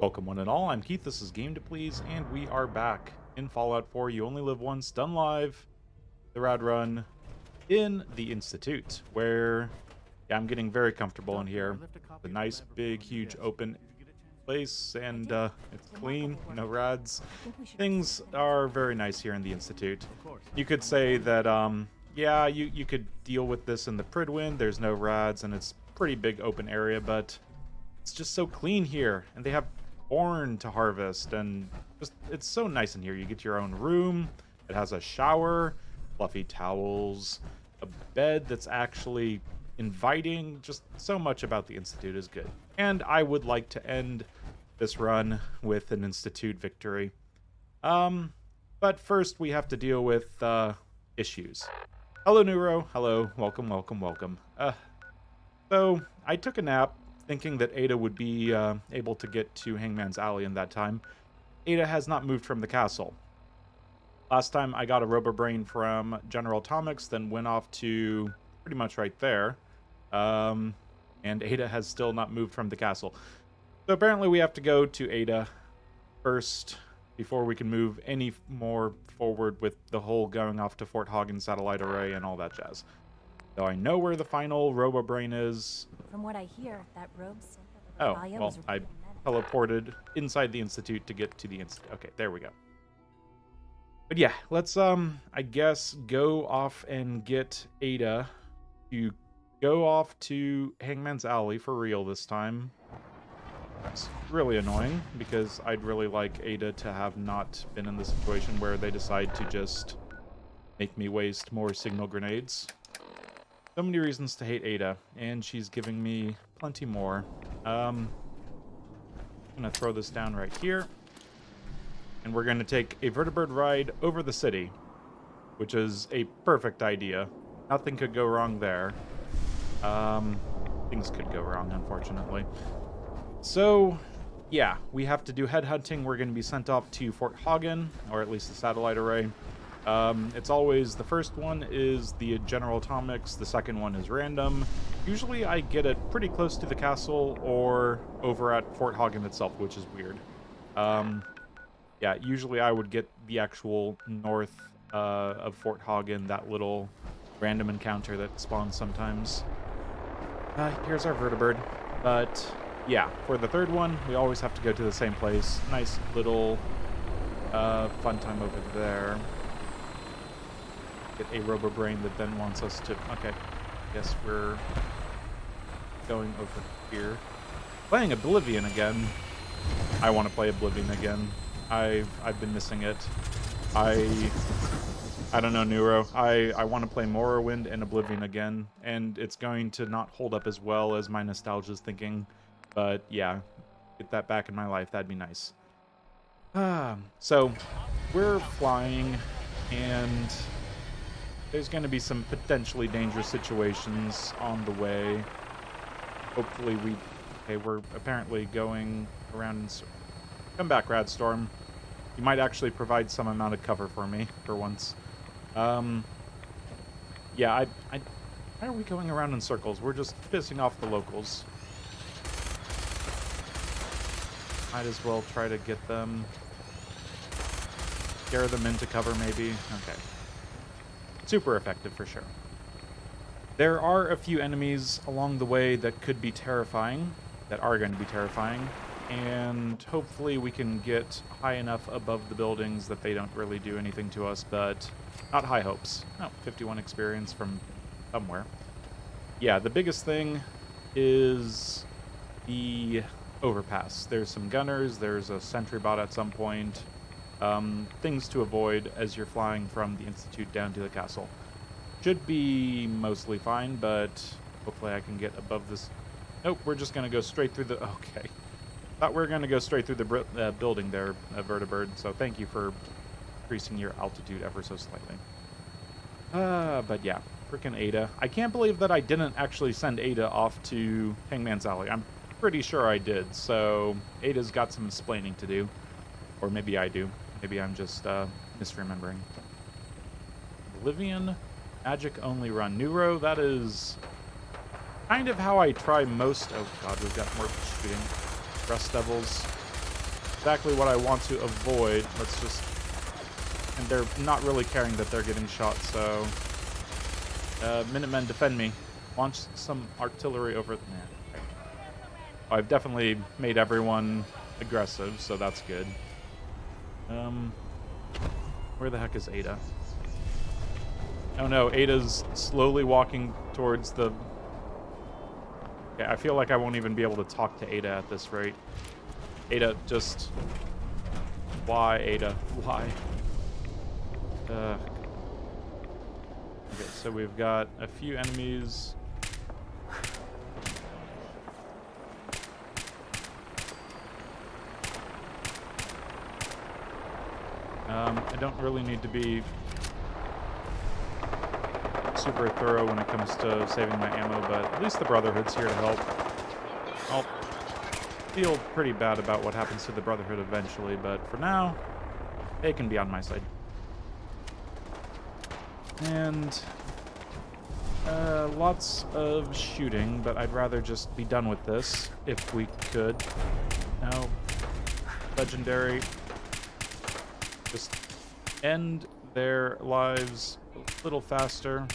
Welcome one and all, I'm Keith, this is Game to Please, and we are back in Fallout 4 You Only Live Once, done live, the Rad Run, in the Institute, where, yeah, I'm getting very comfortable in here. The nice, big, huge, open place, and it's clean, no rads. Things are very nice here in the Institute. You could say that, yeah, you could deal with this in the Pridwin, there's no rads, and it's pretty big open area, but it's just so clean here, and they have corn to harvest, and just it's so nice in here. You get your own room, it has a shower, fluffy towels, a bed that's actually inviting. Just so much about the Institute is good, and I would like to end this run with an Institute victory. But first we have to deal with issues. Hello Neuro, hello, welcome. So I took a nap thinking that Ada would be able to get to Hangman's Alley in that time. Ada has not moved from the castle. Last time I got a robobrain from General Atomics, then went off to pretty much right there. And Ada has still not moved from the castle. So apparently we have to go to Ada first before we can move any more forward with the whole going off to Fort Hagen satellite array and all that jazz. So I know where the final robobrain is. From what I hear, that rogue's... Oh, well, I teleported inside the Institute to get to the Institute. Okay, there we go. But yeah, let's, I guess, go off and get Ada to go off to Hangman's Alley for real this time. It's really annoying, because I'd really like Ada to have not been in the situation where they decide to just make me waste more signal grenades. So many reasons to hate Ada, and she's giving me plenty more. I'm gonna throw this down right here, and we're gonna take a vertibird ride over the city, which is a perfect idea. Nothing could go wrong there. Things could go wrong, unfortunately. So, yeah, we have to do headhunting. We're gonna be sent off to Fort Hagen, or at least the satellite array. It's always, the first one is the General Atomics, the second one is random. Usually I get it pretty close to the castle or over at Fort Hagen itself, which is weird. Yeah, usually I would get the actual north of Fort Hagen, that little random encounter that spawns sometimes. Here's our vertibird. But yeah, for the third one, we always have to go to the same place. Nice little fun time over there. Get a robobrain that then wants us to... Okay, guess we're going over here. Playing Oblivion again. I want to play Oblivion again. I've been missing it. I don't know, Neuro. I want to play Morrowind and Oblivion again, and it's going to not hold up as well as my nostalgia's thinking. But yeah, get that back in my life. That'd be nice. So we're flying, and there's going to be some potentially dangerous situations on the way. Hopefully we... Okay, we're apparently going around in... Come back, Radstorm. You might actually provide some amount of cover for me, for once. Yeah, why are we going around in circles? We're just pissing off the locals. Might as well try to get them... Scare them into cover, maybe? Okay. Super effective for sure. There are a few enemies along the way that could be terrifying, that are going to be terrifying, and hopefully we can get high enough above the buildings that they don't really do anything to us, but not high hopes. Oh, 51 experience from somewhere. Yeah, the biggest thing is the overpass. There's some gunners, there's a sentry bot at some point. Things to avoid as you're flying from the Institute down to the castle. Should be mostly fine, but hopefully I can get above this. Nope, we're just going to go straight through the... Okay. Thought we were going to go straight through the building there, vertibird, so thank you for increasing your altitude ever so slightly. But yeah, frickin' Ada. I can't believe that I didn't actually send Ada off to Hangman's Alley. I'm pretty sure I did, so Ada's got some explaining to do. Or maybe I do. Maybe I'm just misremembering. Oblivion, magic only run. Neuro, that is kind of how I try most... Oh god, we've got more shooting. Rust Devils. exactly what I want to avoid. Let's just... And they're not really caring that they're getting shot, so... Minutemen, defend me. Launch some artillery over... Nah, okay. Oh, I've definitely made everyone aggressive, so that's good. Where the heck is Ada? Oh no, Ada's slowly walking towards the... Okay, I feel like I won't even be able to talk to Ada at this rate. Ada, just... Why, Ada? Why? Okay, so we've got a few enemies. I don't really need to be super thorough when it comes to saving my ammo, but at least the Brotherhood's here to help. I'll feel pretty bad about what happens to the Brotherhood eventually, but for now, they can be on my side. And lots of shooting, but I'd rather just be done with this if we could. No. Legendary. Just end their lives a little faster.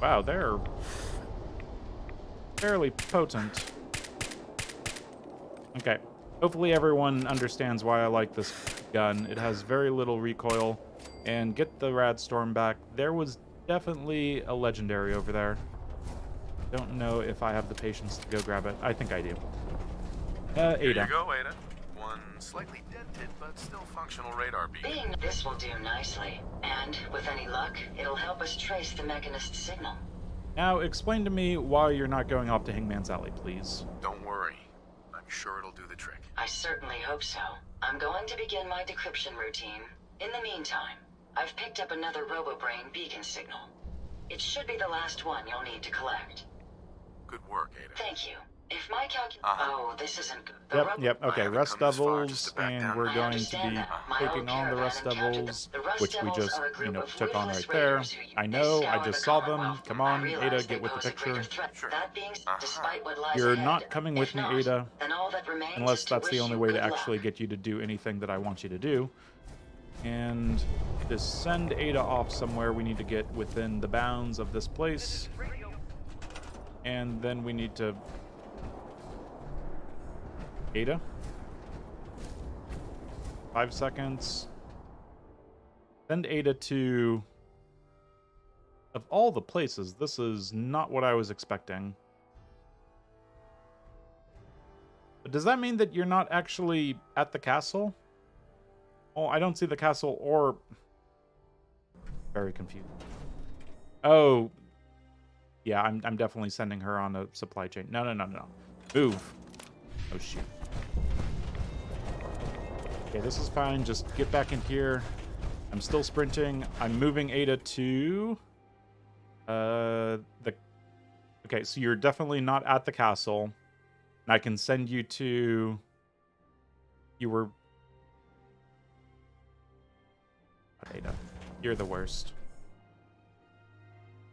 Wow, they're fairly potent. Okay. Hopefully everyone understands why I like this gun. It has very little recoil. And get the Radstorm back. There was definitely a legendary over there. Don't know if I have the patience to go grab it. I think I do. Ada. Here you go, Ada. One slightly dented but still functional radar beam. This will do nicely. And, with any luck, it'll help us trace the Mechanist signal. Now, explain to me why you're not going off to Hangman's Alley, please. Don't worry. I'm sure it'll do the trick. I certainly hope so. I'm going to begin my decryption routine. In the meantime, I've picked up another robobrain beacon signal. It should be the last one you'll need to collect. Good work, Ada. Thank you. If my Oh, this isn't good. Yep, okay, haven't Rust come this far Devils, just to back and down. we're I going to understand be that. My taking own on the caravan Rust encountered Devils, the Rust which we Devils just, are a group of took on ruthless right there. raiders who I know, I scour just the saw them. Commonwealth. Come I on, realize Ada, they get with the pose a greater picture. threat. Sure. That being said, despite what lies You're ahead, not coming with if me, not, Ada, then all that remains unless is to that's the wish only you way to good actually luck. get you to do anything that I want you to do. And to send Ada off somewhere, we need to get within the bounds of this place. And then we need to... Ada? 5 seconds. Send Ada to... Of all the places, this is not what I was expecting. But does that mean that you're not actually at the castle? Oh, I don't see the castle or... Very confused. Oh. Yeah, I'm definitely sending her on a supply chain. No. Move. Oh, shoot. Okay, this is fine. Just get back in here. I'm still sprinting. I'm moving Ada to... Okay, so you're definitely not at the castle. And I can send you to... You were... Ada, you're the worst.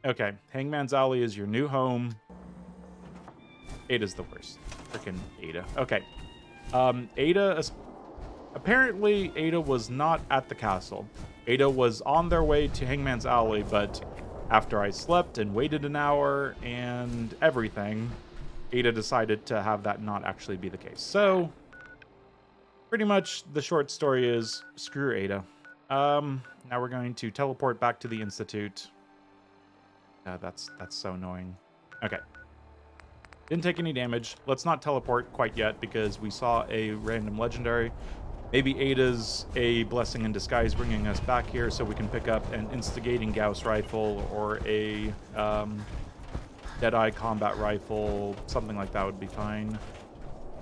Okay, Hangman's Alley is your new home. Ada's the worst. Freaking Ada. Okay. Ada... Apparently, Ada was not at the castle. Ada was on their way to Hangman's Alley, but after I slept and waited an hour and everything, Ada decided to have that not actually be the case. So, pretty much the short story is, screw Ada. Now we're going to teleport back to the Institute. That's so annoying. Okay. Didn't take any damage. Let's not teleport quite yet because we saw a random legendary. Maybe Ada's a blessing in disguise bringing us back here so we can pick up an instigating Gauss rifle or a Deadeye combat rifle. Something like that would be fine.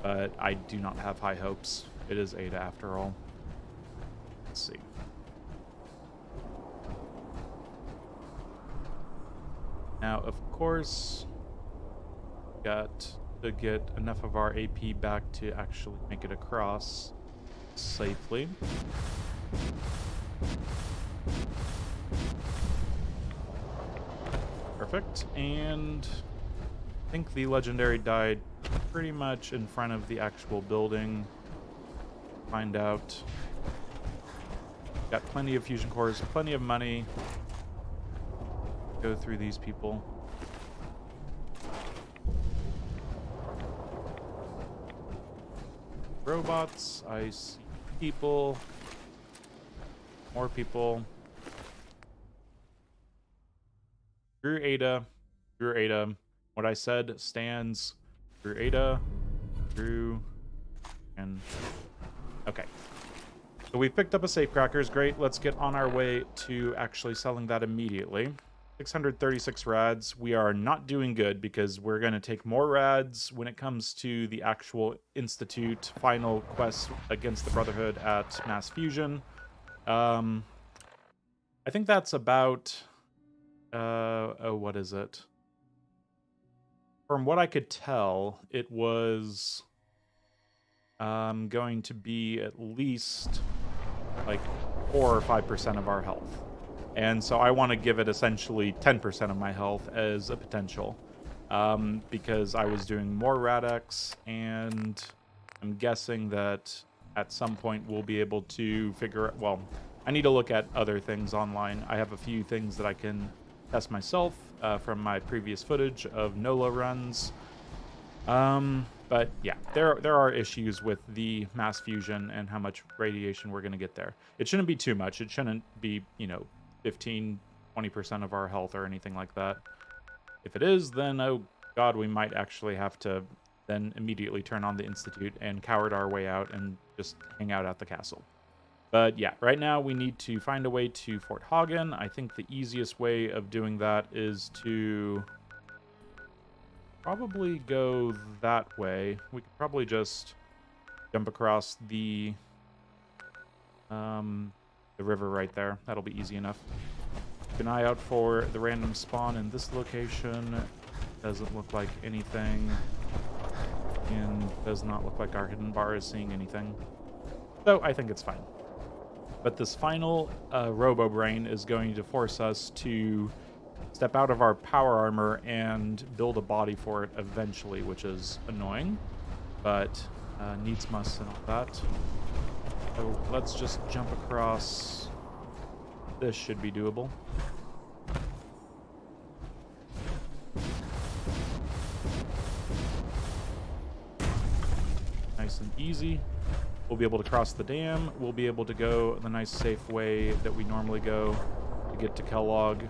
But I do not have high hopes. It is Ada after all. Let's see. Now, of course, got to get enough of our AP back to actually make it across safely. Perfect. And I think the legendary died pretty much in front of the actual building. find out. Got plenty of fusion cores, plenty of money. Go through these people. Robots, I see people. More people. Drew Ada. Drew Ada. What I said stands. Drew Ada. Drew. And. Okay. So we've picked up a safecrackers. Great. Let's get on our way to actually selling that immediately. 636 rads. We are not doing good because we're going to take more rads when it comes to the actual Institute final quest against the Brotherhood at Mass Fusion. I think that's about... oh, what is it? From what I could tell, it was going to be at least like 4 or 5% of our health. And so I want to give it essentially 10% of my health as a potential. Because I was doing more Rad-X, and I'm guessing that at some point we'll be able to figure out... Well, I need to look at other things online. I have a few things that I can test myself from my previous footage of YOLO runs. But yeah, there are issues with the mass fusion and how much radiation we're going to get there. It shouldn't be too much. It shouldn't be, 15, 20% of our health or anything like that. If it is, then, oh god, we might actually have to then immediately turn on the Institute and coward our way out and just hang out at the castle. But yeah, right now we need to find a way to Fort Hagen. I think the easiest way of doing that is to probably go that way. We could probably just jump across the river right there. That'll be easy enough. Keep an eye out for the random spawn in this location. Doesn't look like anything. And does not look like our hidden bar is seeing anything. So I think it's fine. But this final robobrain is going to force us to step out of our power armor and build a body for it eventually, which is annoying, but needs must and all that. So let's just jump across. This should be doable. Nice and easy. We'll be able to cross the dam. We'll be able to go the nice safe way that we normally go to get to Kellogg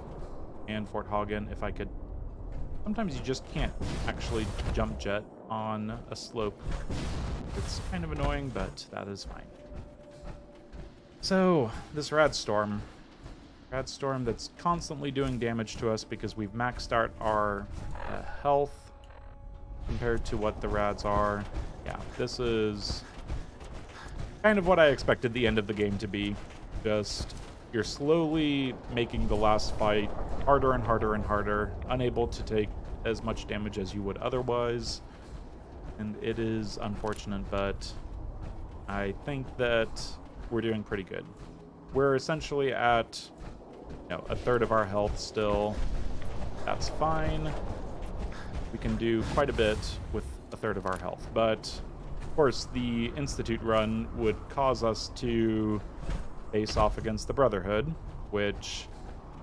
and Fort Hagen if I could. Sometimes you just can't actually jump jet on a slope. It's kind of annoying, but that is fine. So, this Radstorm that's constantly doing damage to us because we've maxed out our health compared to what the rads are. Yeah, this is kind of what I expected the end of the game to be. Just, you're slowly making the last fight harder and harder and harder, unable to take as much damage as you would otherwise. And it is unfortunate, but I think that we're doing pretty good. We're essentially at, a third of our health still. That's fine. We can do quite a bit with a third of our health, but of course the Institute run would cause us to face off against the Brotherhood, which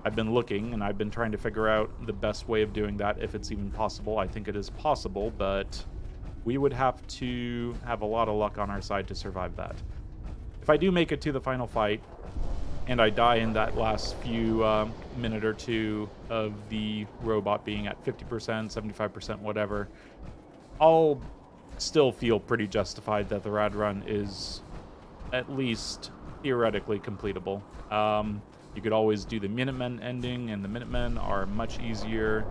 I've been looking and I've been trying to figure out the best way of doing that, if it's even possible. I think it is possible, but we would have to have a lot of luck on our side to survive that. If I do make it to the final fight, and I die in that last few minute or two of the robot being at 50%, 75%, whatever, I'll still feel pretty justified that the Rad Run is at least theoretically completable. You could always do the Minutemen ending, and the Minutemen are much easier.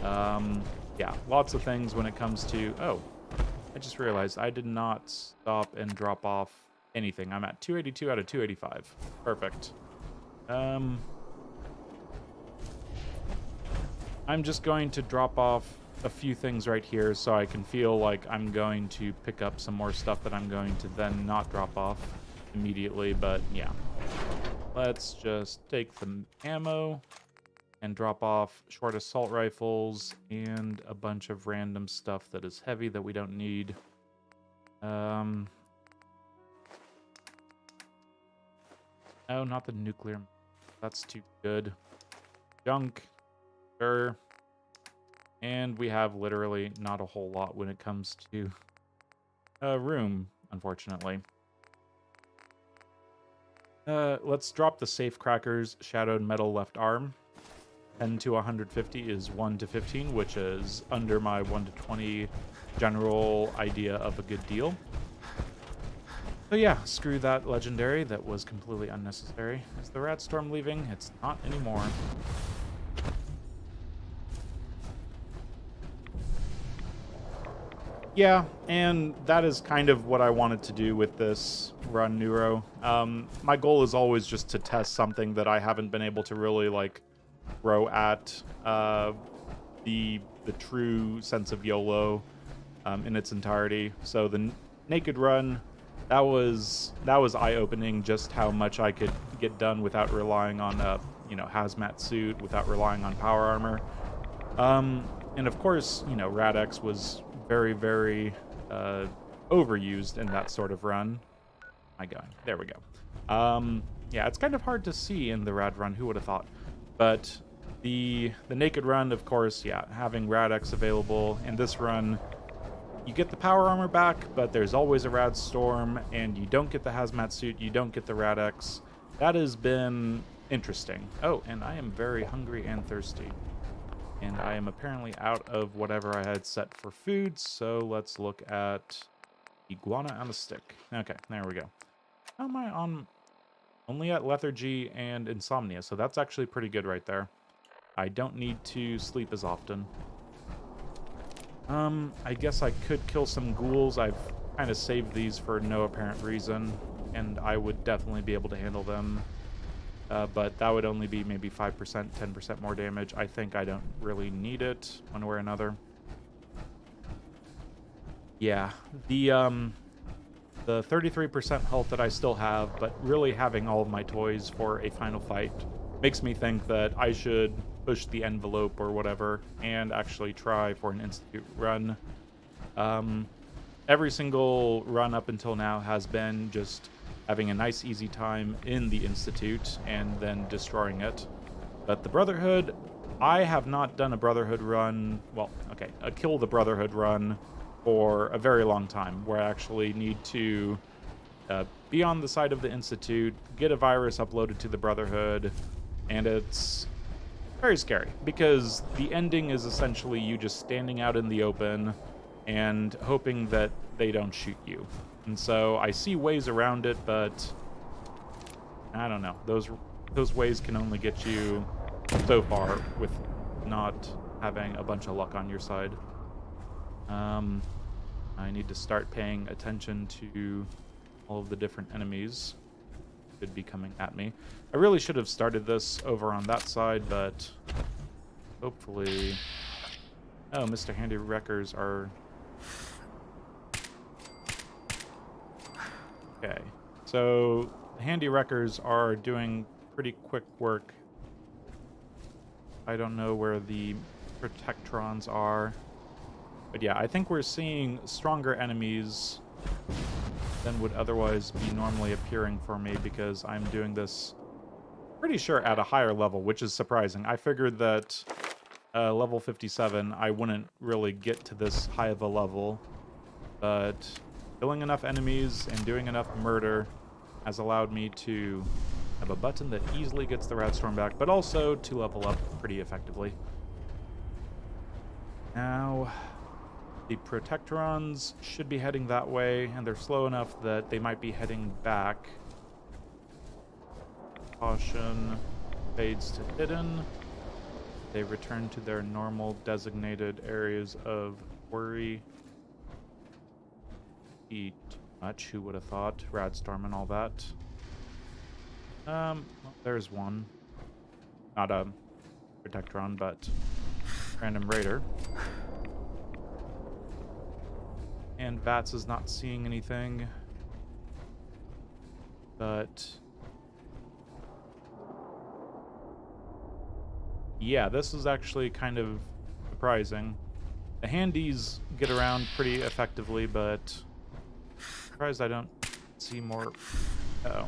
Yeah, lots of things when it comes to... Oh, I just realized I did not stop and drop off anything. I'm at 282 out of 285. Perfect. I'm just going to drop off a few things right here so I can feel like I'm going to pick up some more stuff that I'm going to then not drop off immediately, but yeah. Let's just take the ammo and drop off short assault rifles and a bunch of random stuff that is heavy that we don't need. No, not the nuclear. That's too good. Junk. Sure. And we have literally not a whole lot when it comes to room, unfortunately. Let's drop the safe crackers. Shadowed metal left arm. 10 to 150 is 1 to 15, which is under my 1 to 20 general idea of a good deal. So yeah, screw that legendary. That was completely unnecessary. Is the Radstorm leaving? It's not anymore. Yeah, and that is kind of what I wanted to do with this run, Neuro. My goal is always just to test something that I haven't been able to really, like, throw at the true sense of YOLO in its entirety. So the naked run, that was eye-opening, just how much I could get done without relying on a hazmat suit, without relying on power armor. And of course, Rad-X was very, very overused in that sort of run. My God, there we go. Yeah, it's kind of hard to see in the Rad run. Who would have thought? But the naked run, of course, yeah, having Rad-X available in this run, you get the power armor back, but there's always a Radstorm, and you don't get the hazmat suit, you don't get the Rad-X. That has been interesting. Oh, and I am very hungry and thirsty. And I am apparently out of whatever I had set for food, so let's look at iguana on a stick. Okay, there we go. How am I on? Only at lethargy and insomnia, so that's actually pretty good right there. I don't need to sleep as often. I guess I could kill some ghouls. I've kind of saved these for no apparent reason, and I would definitely be able to handle them. But that would only be maybe 5%, 10% more damage. I think I don't really need it one way or another. Yeah, the 33% health that I still have, but really having all of my toys for a final fight makes me think that I should push the envelope or whatever and actually try for an Institute run. Every single run up until now has been just having a nice easy time in the Institute and then destroying it. But the Brotherhood, I have not done a Brotherhood run, well, okay, a Kill the Brotherhood run for a very long time, where I actually need to be on the side of the Institute, get a virus uploaded to the Brotherhood, and it's very scary, because the ending is essentially you just standing out in the open and hoping that they don't shoot you. And so I see ways around it, but I don't know. Those ways can only get you so far with not having a bunch of luck on your side. I need to start paying attention to all of the different enemies that could be coming at me. I really should have started this over on that side, but hopefully... Oh, Mr. Handy Wreckers are... Okay, so the Handy Wreckers are doing pretty quick work. I don't know where the Protectrons are. But yeah, I think we're seeing stronger enemies than would otherwise be normally appearing for me, because I'm doing this pretty sure at a higher level, which is surprising. I figured that level 57 I wouldn't really get to this high of a level, but killing enough enemies and doing enough murder has allowed me to have a button that easily gets the Radstorm back, but also to level up pretty effectively. Now, the Protectrons should be heading that way, and they're slow enough that they might be heading back. Caution fades to hidden. They return to their normal designated areas of worry. Eat too much, who would have thought? Radstorm and all that. Well, there's one. Not a Protectron, but random raider. And Bats is not seeing anything. But... yeah, this is actually kind of surprising. The Handies get around pretty effectively, but... surprised I don't see more... uh-oh.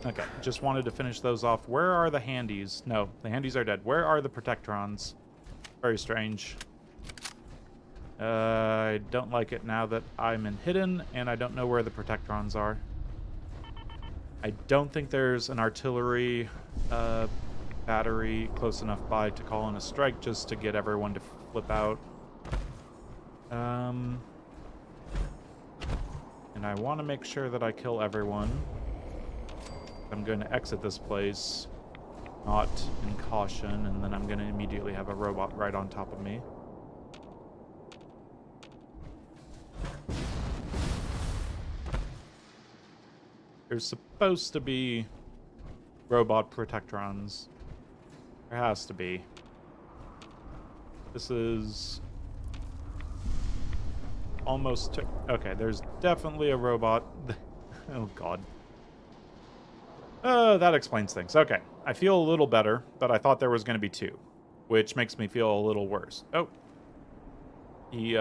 Okay, just wanted to finish those off. Where are the handies? No, the handies are dead. Where are the protectrons? Very strange. I don't like it now that I'm in hidden, and I don't know where the protectrons are. I don't think there's an artillery battery close enough by to call in a strike just to get everyone to flip out. And I want to make sure that I kill everyone. I'm going to exit this place, not in caution, and then I'm going to immediately have a robot right on top of me. There's supposed to be robot protectrons. There has to be. This is almost... Okay, there's definitely a robot. Oh, God. That explains things. Okay, I feel a little better, but I thought there was going to be two, which makes me feel a little worse. Oh. He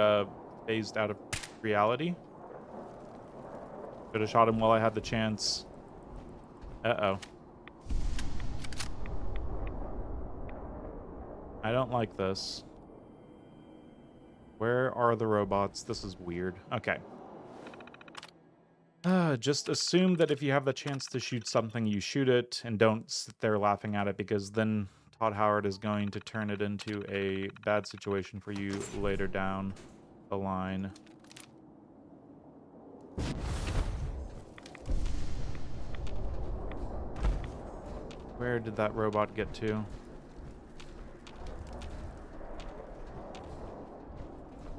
phased out of reality. Should have shot him while I had the chance. Uh-oh. I don't like this. Where are the robots? This is weird. Okay. Just assume that if you have the chance to shoot something, you shoot it, and don't sit there laughing at it, because then Todd Howard is going to turn it into a bad situation for you later down the line. Where did that robot get to?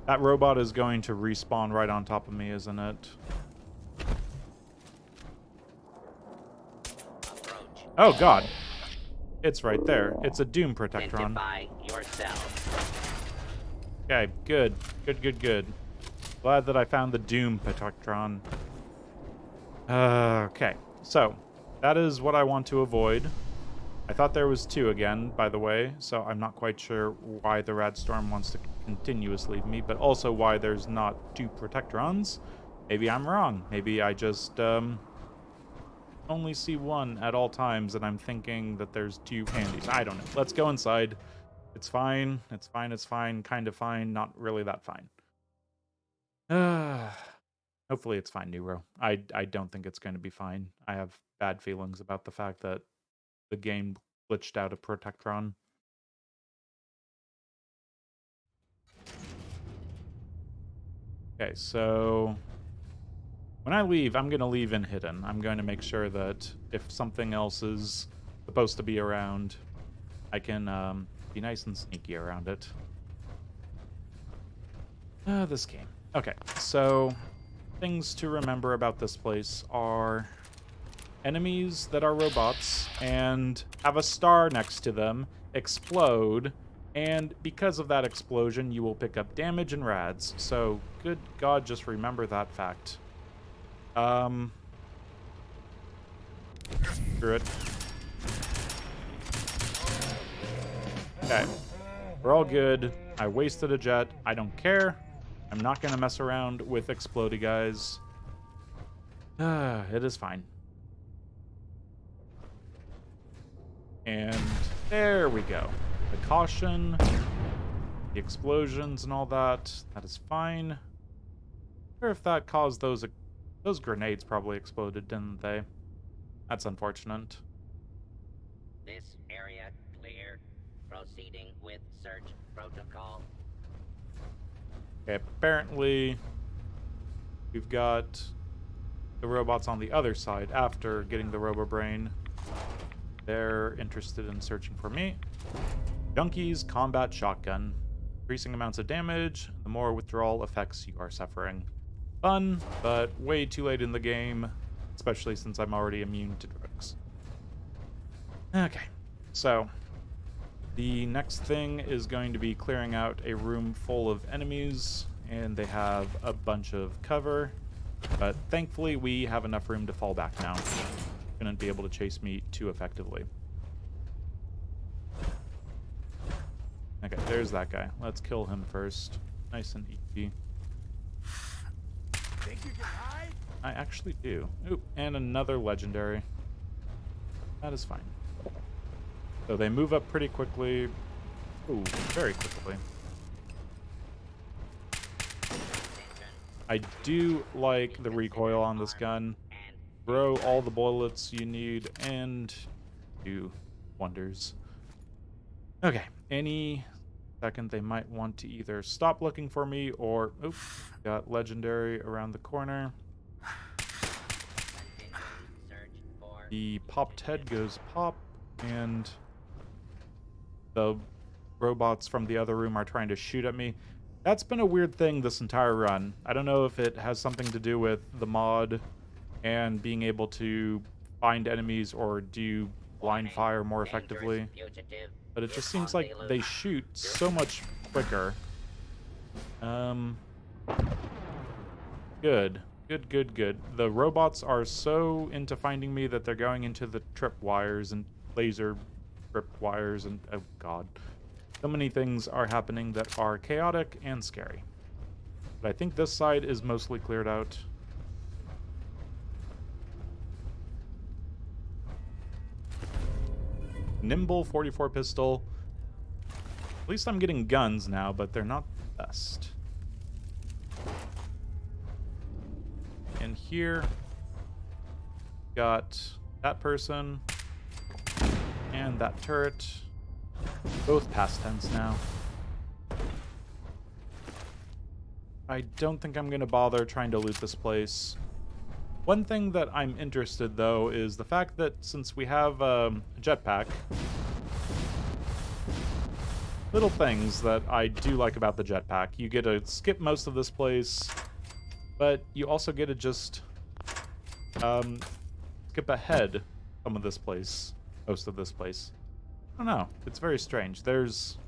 That robot is going to respawn right on top of me, isn't it? Approach. Oh, God. It's right there. It's a Doom Protectron. Identify yourself. Okay, good. Good. Glad that I found the Doom Protectron. Okay, so that is what I want to avoid. I thought there was two again, by the way, so I'm not quite sure why the Radstorm wants to continuously leave me, but also why there's not two Protectrons. Maybe I'm wrong. Maybe I just only see one at all times, and I'm thinking that there's two handies. I don't know. Let's go inside. It's fine. It's fine. Kind of fine. Not really that fine. Hopefully it's fine, Neuro. I don't think it's going to be fine. I have bad feelings about the fact that the game glitched out a Protectron. Okay, so when I leave, I'm going to leave in hidden. I'm going to make sure that if something else is supposed to be around, I can be nice and sneaky around it. This game. Okay, so things to remember about this place are enemies that are robots and have a star next to them explode, and because of that explosion, you will pick up damage and rads. So, good God, just remember that fact. Screw it. Okay. We're all good. I wasted a jet. I don't care. I'm not going to mess around with explodey guys. It is fine. And there we go. The caution, the explosions and all that, that is fine. I wonder if that caused those grenades probably exploded, didn't they? That's unfortunate. This area clear. Proceeding with search protocol. Okay, apparently we've got the robots on the other side after getting the robobrain. They're interested in searching for me. Junkies combat shotgun. Increasing amounts of damage, the more withdrawal effects you are suffering. Fun, but way too late in the game, especially since I'm already immune to drugs. Okay, so the next thing is going to be clearing out a room full of enemies, and they have a bunch of cover, but thankfully we have enough room to fall back now. Shouldn't be able to chase me too effectively. Okay, there's that guy. Let's kill him first. Nice and easy. Think you can hide? I actually do. Oop, and another legendary. That is fine. So they move up pretty quickly. Ooh, very quickly. I do like the recoil on this gun. Throw all the bullets you need and do wonders. Okay, any second they might want to either stop looking for me or... Oops, got legendary around the corner. The popped head goes pop, and the robots from the other room are trying to shoot at me. That's been a weird thing this entire run. I don't know if it has something to do with the mod and being able to find enemies or do blind fire more effectively, but it just seems like they shoot so much quicker. Good. Good. The robots are so into finding me that they're going into the trip wires and laser trip wires and, oh god. So many things are happening that are chaotic and scary. But I think this side is mostly cleared out. Nimble 44 pistol. At least I'm getting guns now, but they're not the best. And here, got that person and that turret. Both past tense now. I don't think I'm going to bother trying to loot this place. One thing that I'm interested, though, is the fact that since we have a jetpack, little things that I do like about the jetpack. You get to skip most of this place, but you also get to just skip ahead some of this place, most of this place. I don't know. It's very strange. There's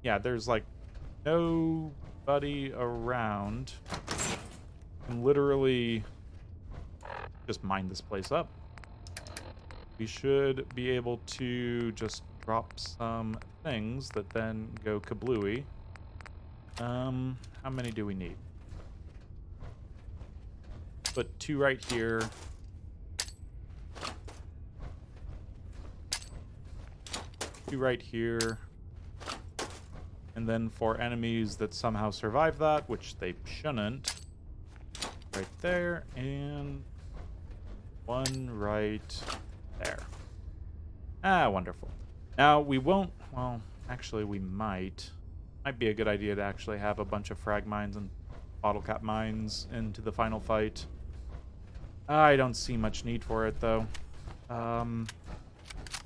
like nobody around. Can literally just mine this place up. We should be able to just drop some things that then go kablooey. How many do we need? Put 2 right here. Two right here. And then for enemies that somehow survive that, which they shouldn't, right there, and 1 right there. Ah, wonderful. Now, we won't... Well, actually, we might. Might be a good idea to actually have a bunch of frag mines and bottle cap mines into the final fight. I don't see much need for it, though.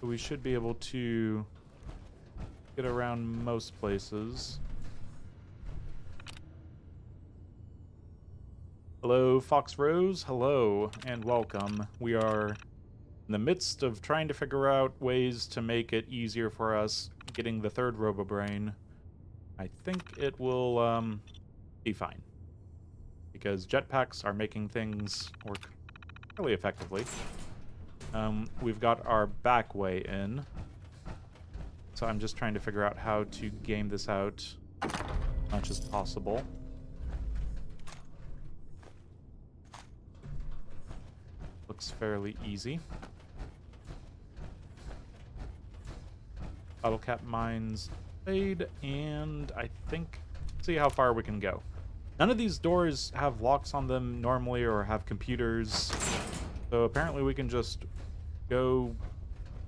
We should be able to get around most places. Hello, Fox Rose. Hello, and welcome. We are in the midst of trying to figure out ways to make it easier for us getting the 3rd robobrain. I think it will be fine, because jetpacks are making things work really effectively. We've got our back way in, so I'm just trying to figure out how to game this out as much as possible. Looks fairly easy. Bottle cap mines fade, and I think see how far we can go. None of these doors have locks on them normally or have computers, so apparently we can just go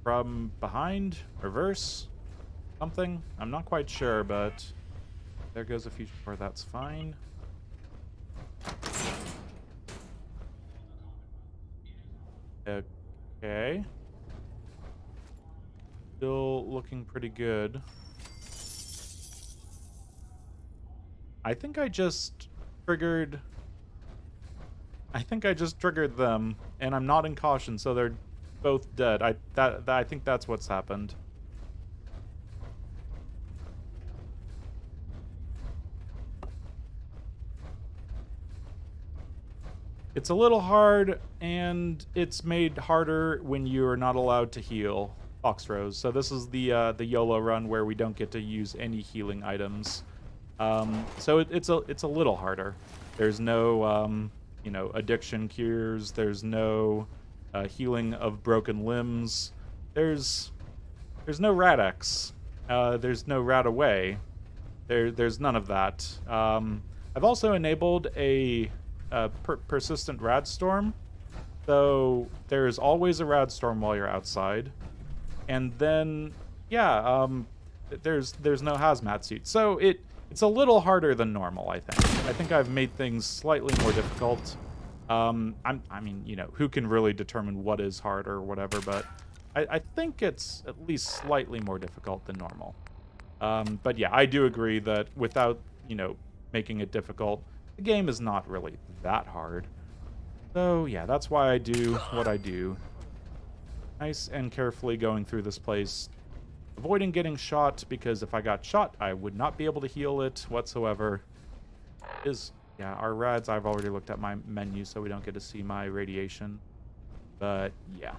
from behind, reverse, something. I'm not quite sure, but there goes a future door. That's fine. Okay. Still looking pretty good. I think I just triggered them, and I'm not in caution, so they're both dead. I think that's what's happened. It's a little hard, and it's made harder when you're not allowed to heal, Fox Rose. So this is the YOLO run where we don't get to use any healing items. So it's a little harder. There's no you know, addiction cures. There's no healing of broken limbs. There's no Rad-X. There's no Rad away. There's none of that. I've also enabled a persistent Radstorm, so there's always a Radstorm while you're outside. And then, yeah, there's no hazmat suit. So it's a little harder than normal, I think. I think I've made things slightly more difficult. I mean, you know, who can really determine what is hard or whatever, but I think it's at least slightly more difficult than normal. But yeah, I do agree that without, you know, making it difficult, the game is not really that hard. So yeah, that's why I do what I do. Nice and carefully going through this place, avoiding getting shot, because if I got shot, I would not be able to heal it whatsoever. Yeah, our rads, I've already looked at my menu, so we don't get to see my radiation. But yeah.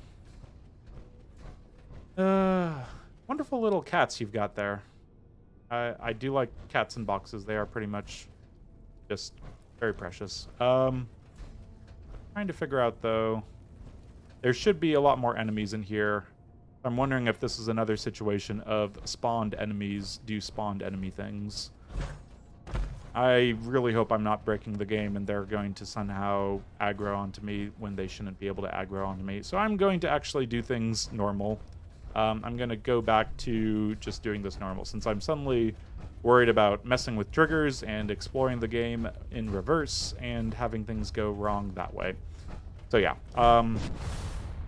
Wonderful little cats you've got there. I do like cats in boxes. They are pretty much just very precious. Trying to figure out, though, there should be a lot more enemies in here. I'm wondering if this is another situation of spawned enemies do spawned enemy things. I really hope I'm not breaking the game and they're going to somehow aggro onto me when they shouldn't be able to aggro onto me. So I'm going to actually do things normal. I'm going to go back to just doing this normal, since I'm suddenly worried about messing with triggers and exploring the game in reverse and having things go wrong that way. So yeah,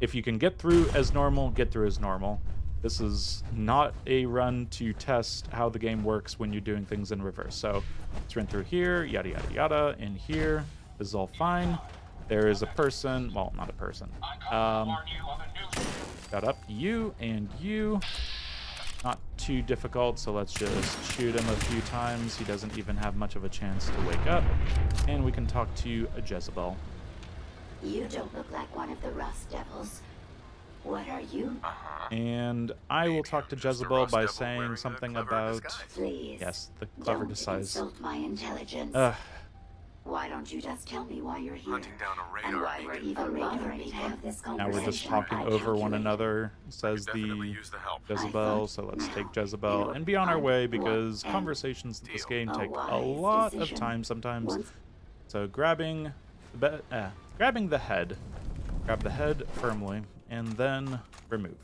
if you can get through as normal, get through as normal. This is not a run to test how the game works when you're doing things in reverse. So let's run through here, yada yada yada, in here. This is all fine. There is a person, well, not a person. Shut up, you and you. Not too difficult, so let's just shoot him a few times. He doesn't even have much of a chance to wake up. And we can talk to Jezebel. You don't look like one of the Rust Devils. What are you? And I will talk to Jezebel by saying something about... Please. Yes, the clever Don't disguise. insult my intelligence. Why don't you just tell me why you're here? Hunting down a And radar why we're beacon. even bothering to have this Now conversation? we're just talking I over one calculate. another, says Definitely the use the help. Jezebel. So let's take Jezebel and be on our way, because conversations in this game take a lot of time sometimes. So grabbing the head. Grab the head firmly, and then remove.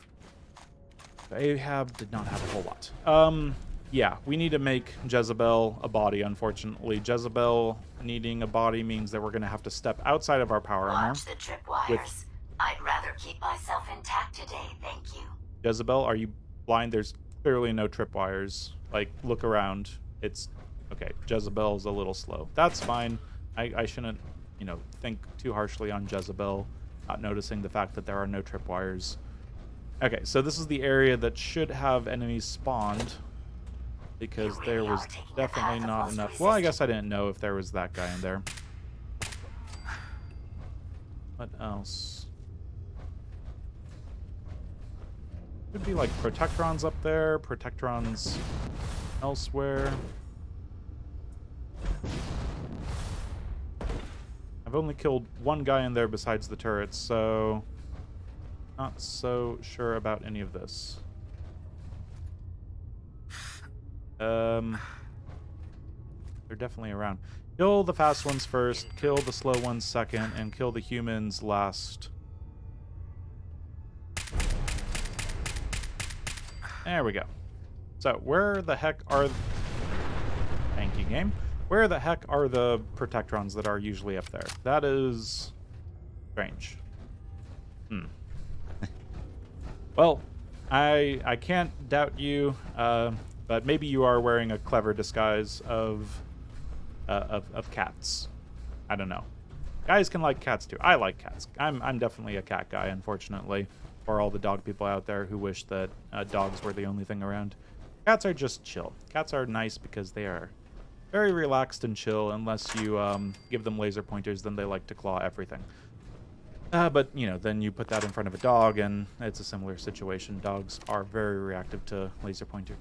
Ahab did not have a whole lot. Yeah, we need to make Jezebel a body, unfortunately. Jezebel needing a body means that we're going to have to step outside of our power armor. Watch the tripwires. I'd rather keep myself intact today, thank you. Jezebel, are you blind? There's clearly no tripwires. Like, look around. It's... Okay, Jezebel's a little slow. That's fine. I shouldn't, you know, think too harshly on Jezebel, not noticing the fact that there are no tripwires. Okay, so this is the area that should have enemies spawned, because there was definitely not enough. Well, I guess I didn't know if there was that guy in there. What else? Could be like Protectrons up there, Protectrons elsewhere. I've only killed one guy in there besides the turrets, so not so sure about any of this. They're definitely around. Kill the fast ones first, kill the slow ones second, and kill the humans last. There we go. So, where the heck are... Thank you, game. Where the heck are the Protectrons that are usually up there? That is... strange. Well, I can't doubt you, but maybe you are wearing a clever disguise of cats. I don't know. Guys can like cats too. I like cats. I'm definitely a cat guy, unfortunately, for all the dog people out there who wish that dogs were the only thing around. Cats are just chill. Cats are nice because they are very relaxed and chill. Unless you give them laser pointers, then they like to claw everything. But, you know, then you put that in front of a dog, and it's a similar situation. Dogs are very reactive to laser pointer.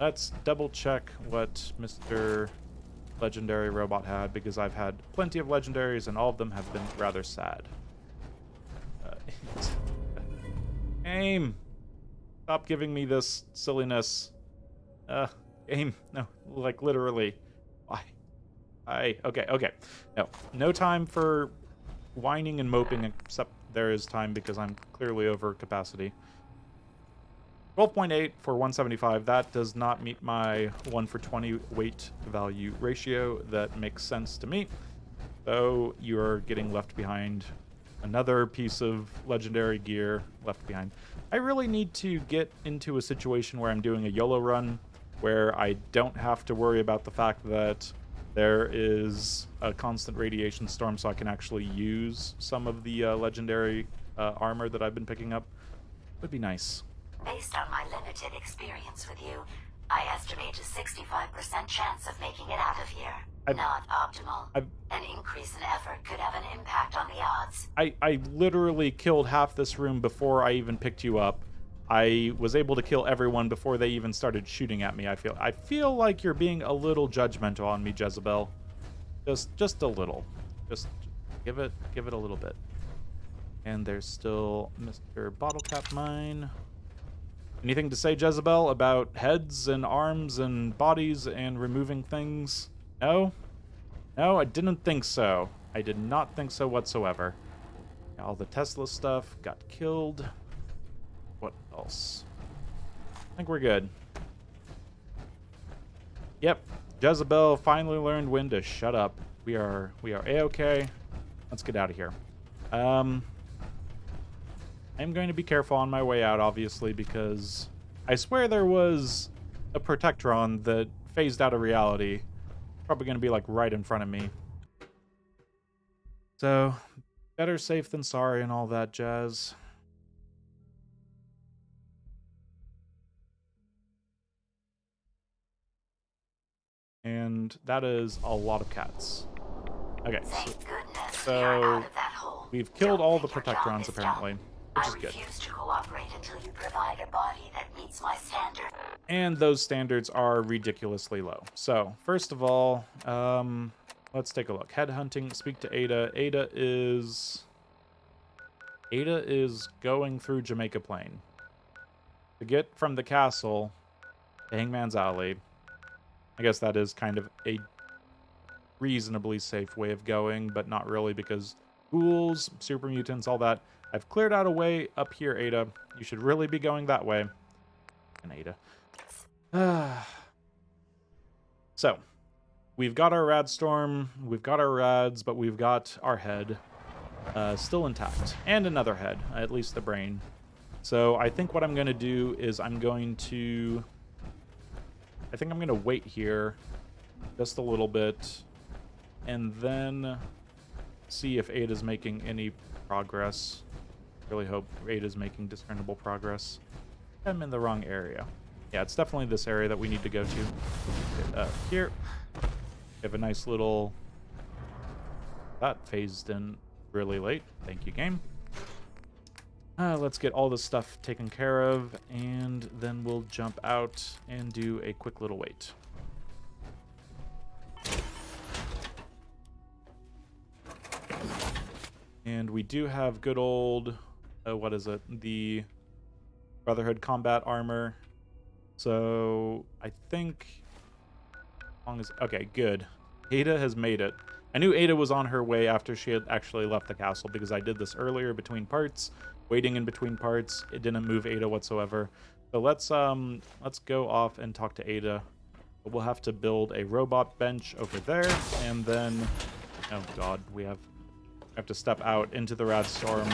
Let's double check what Mr. Legendary Robot had, because I've had plenty of legendaries, and all of them have been rather sad. Game. Stop giving me this silliness. Game. No, like literally. Why? Okay. No time for whining and moping, except there is time because I'm clearly over capacity. 12.8 for 175. That does not meet my 1 for 20 weight value ratio. That makes sense to me. So you're getting left behind. Another piece of legendary gear left behind. I really need to get into a situation where I'm doing a YOLO run where I don't have to worry about the fact that there is a constant radiation storm, so I can actually use some of the legendary armor that I've been picking up. Would be nice. Based on my limited experience with you, I estimate a 65% chance of making it out of here. Not optimal. An increase in effort could have an impact on the odds. I literally killed half this room before I even picked you up. I was able to kill everyone before they even started shooting at me. I feel like you're being a little judgmental on me, Jezebel. Just a little. Just give it a little bit. And there's still Mr. Bottle Cap Mine. Anything to say, Jezebel, about heads and arms and bodies and removing things? No? No, I didn't think so. I did not think so whatsoever. All the Tesla stuff got killed. What else? I think we're good. Yep. Jezebel finally learned when to shut up. We are A-okay. Let's get out of here. I'm going to be careful on my way out, obviously, because I swear there was a Protectron that phased out of reality. Probably going to be, like, right in front of me. So, better safe than sorry and all that jazz. And that is a lot of cats. Okay, so we've killed all the Protectrons, apparently. Which is good. I refuse to cooperate until you provide a body that meets my standard. And those standards are ridiculously low. So, first of all, let's take a look. Headhunting, speak to Ada. Ada is going through Jamaica Plain. To get from the castle to Hangman's Alley, I guess that is kind of a reasonably safe way of going, but not really because ghouls, super mutants, all that. I've cleared out a way up here, Ada. You should really be going that way. And Ada. So, we've got our Radstorm, we've got our Rads, but we've got our head still intact. And another head, at least the brain. So, I think what I'm going to do is I'm going to wait here just a little bit and then see if Ada's making any progress. Really hope Ada's making discernible progress. I'm in the wrong area. Yeah, it's definitely this area that we need to go to. Here. We have a nice little... That phased in really late. Thank you, game. Let's get all this stuff taken care of, and then we'll jump out and do a quick little wait. And we do have good old... what is it? The Brotherhood combat armor. So I think as long as okay, good. Ada has made it. I knew Ada was on her way after she had actually left the castle because I did this earlier between parts, waiting in between parts. It didn't move Ada whatsoever. So let's go off and talk to Ada. But we'll have to build a robot bench over there, and then oh god, we have to step out into the Radstorm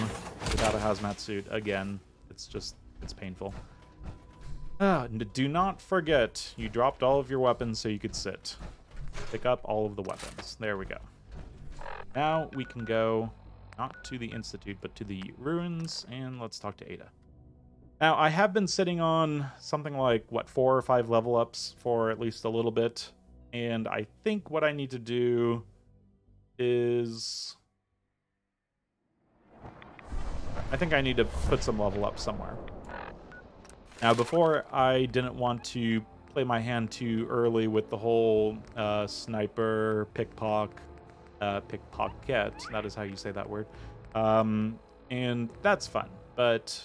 without a hazmat suit again. It's painful. Do not forget, you dropped all of your weapons so you could sit. Pick up all of the weapons. There we go. Now we can go, not to the Institute, but to the ruins, and let's talk to Ada. Now, I have been sitting on something like, 4 or 5 level ups for at least a little bit, and I think what I need to do is... I think I need to put some level up somewhere. Now, before, I didn't want to play my hand too early with the whole sniper, pickpocket, that is how you say that word, and that's fun. But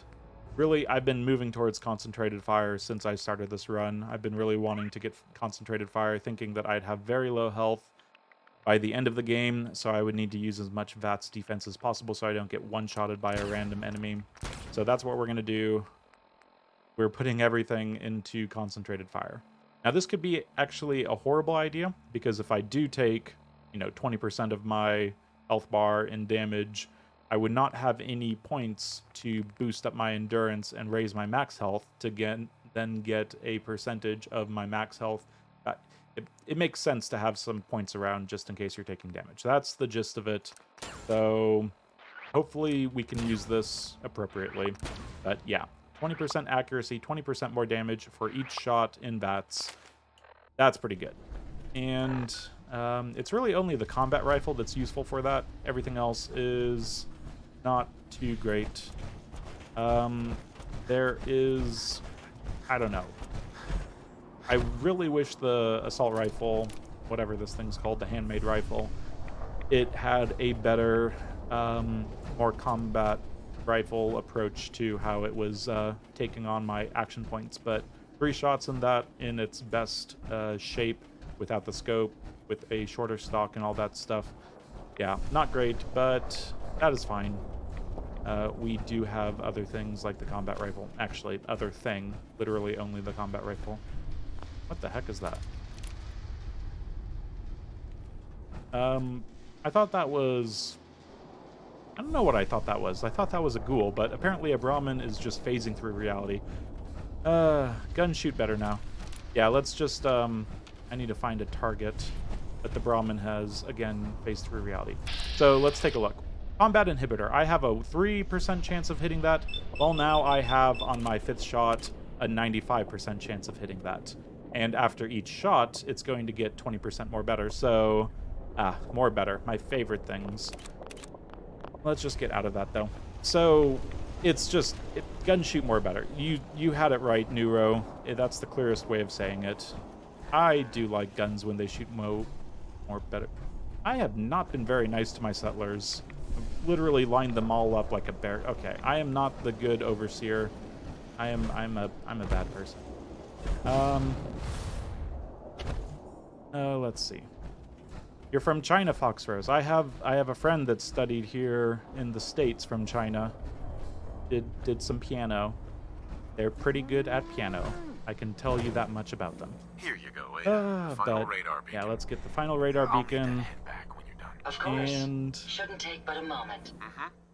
really, I've been moving towards concentrated fire since I started this run. I've been really wanting to get concentrated fire, thinking that I'd have very low health by the end of the game, so I would need to use as much VATS defense as possible so I don't get one-shotted by a random enemy. So that's what we're going to do. We're putting everything into concentrated fire. Now, this could be actually a horrible idea, because if I do take, 20% of my health bar in damage, I would not have any points to boost up my endurance and raise my max health to then get a percentage of my max health. It makes sense to have some points around just in case you're taking damage. That's the gist of it. So hopefully we can use this appropriately. But yeah, 20% accuracy, 20% more damage for each shot in VATS. That's pretty good. And it's really only the combat rifle that's useful for that. Everything else is not too great. There is, I don't know. I really wish the assault rifle, whatever this thing's called, the handmade rifle, it had a better, more combat rifle approach to how it was taking on my action points. But 3 shots in that in its best shape, without the scope, with a shorter stock and all that stuff. Yeah, not great, but that is fine. We do have other things like the combat rifle. Actually, other thing, literally only the combat rifle. What the heck is that? I thought that was... I don't know what I thought that was. I thought that was a ghoul, but apparently a Brahmin is just phasing through reality. Guns shoot better now. Yeah, let's just, I need to find a target that the Brahmin has, again, phased through reality. So let's take a look. Combat inhibitor. I have a 3% chance of hitting that. Well, now I have, on my 5th shot, a 95% chance of hitting that. And after each shot, it's going to get 20% more better. So, more better. My favorite things. Let's just get out of that, though. So, it's just, guns shoot more better. You had it right, Neuro. That's the clearest way of saying it. I do like guns when they shoot more better. I have not been very nice to my settlers. I've literally lined them all up like a bear. Okay, I am not the good overseer. I'm a bad person. Let's see. You're from China, Foxrose. I have a friend that studied here in the States from China. Did some piano. They're pretty good at piano. I can tell you that much about them. Here you go, Ada. Final But radar beacon. yeah, let's get the final radar I'll need beacon that head back when you're done. Of course. and Shouldn't take but a moment.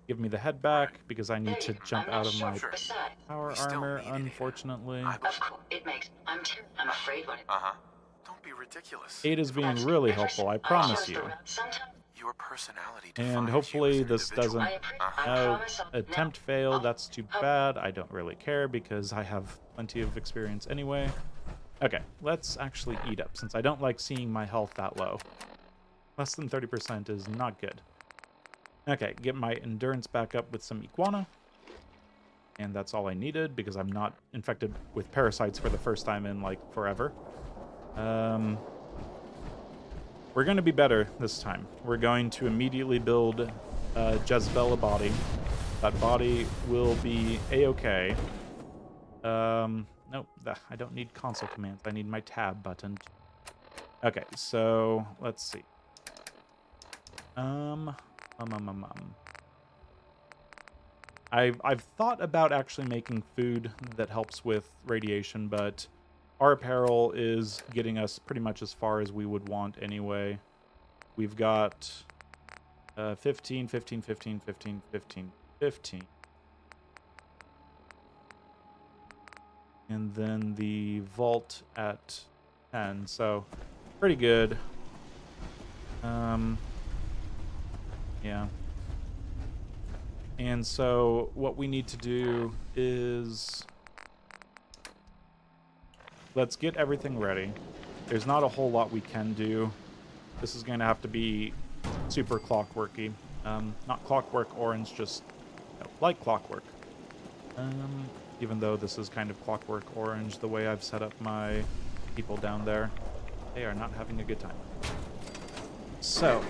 give me the head back because I need to Hey, jump I'm not out of my sure. Besides, power We still armor, need it, Ada. unfortunately. of course, it makes. I'm afraid when it. Don't be ridiculous. Ada's being That's really never helpful, I seen- promise just you. around- Sometimes Your personality And defines hopefully you as an this individual. doesn't... I No, promise I'll attempt fail, that's too bad. I don't really care because I have plenty of experience anyway. Okay, let's actually eat up since I don't like seeing my health that low. Less than 30% is not good. Okay, get my endurance back up with some iguana. And that's all I needed because I'm not infected with parasites for the first time in, like, forever. We're going to be better this time. We're going to immediately build Jezebel a body. That body will be a-okay. Nope, I don't need console commands. I need my tab button. Okay, so let's see. I've thought about actually making food that helps with radiation, but our apparel is getting us pretty much as far as we would want anyway. We've got 15, 15, 15, 15, 15, 15. And then the vault at 10, so pretty good. Yeah. And so what we need to do is let's get everything ready. There's not a whole lot we can do. This is going to have to be super clockworky. Not clockwork orange, just like clockwork. Even though this is kind of clockwork orange, the way I've set up my people down there, they are not having a good time. So,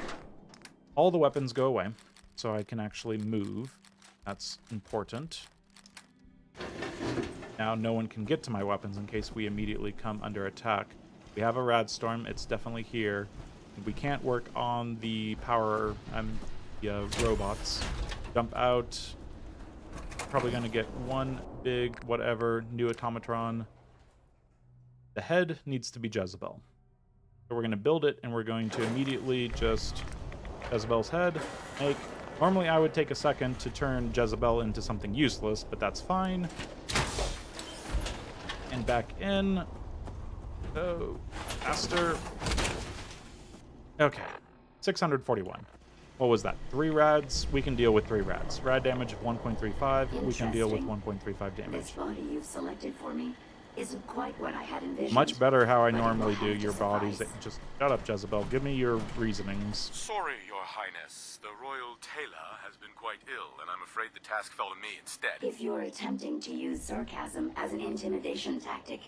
all the weapons go away, so I can actually move. That's important. Now no one can get to my weapons in case we immediately come under attack. We have a Radstorm. It's definitely here. We can't work on the power robots. Jump out. Probably going to get one big whatever new automatron. The head needs to be Jezebel. So we're going to build it, and we're going to immediately just Jezebel's head. Normally I would take a second to turn Jezebel into something useless, but that's fine. And back in. Oh, faster. Okay, 641. What was that? 3 rads? We can deal with 3 rads. Rad damage of 1.35. We can deal with 1.35 damage. This body you've selected for me isn't quite what I had envisioned. Much better how I normally do your bodies. Just shut up, Jezebel. Give me your reasonings. Sorry, Your Highness. The Royal Tailor has been quite ill, and I'm afraid the task fell to me instead. If you're attempting to use sarcasm as an intimidation tactic,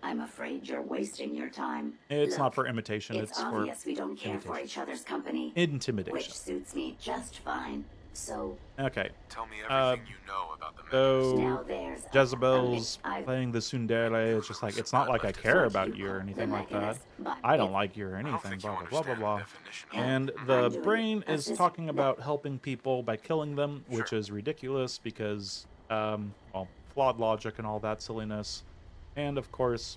I'm afraid you're wasting your time. It's Look, not for imitation. It's for obvious we don't care for each other's company. intimidation. Which suits me just fine. So, Okay. Tell me everything you know about the So now there's Jezebel's I've playing the tsundere. It's just like, it's not like I care about you or anything like that. I don't like you or anything, blah, blah, blah, blah, blah. And the brain is talking about helping people by killing them, which is ridiculous because, well, flawed logic and all that silliness. And, of course,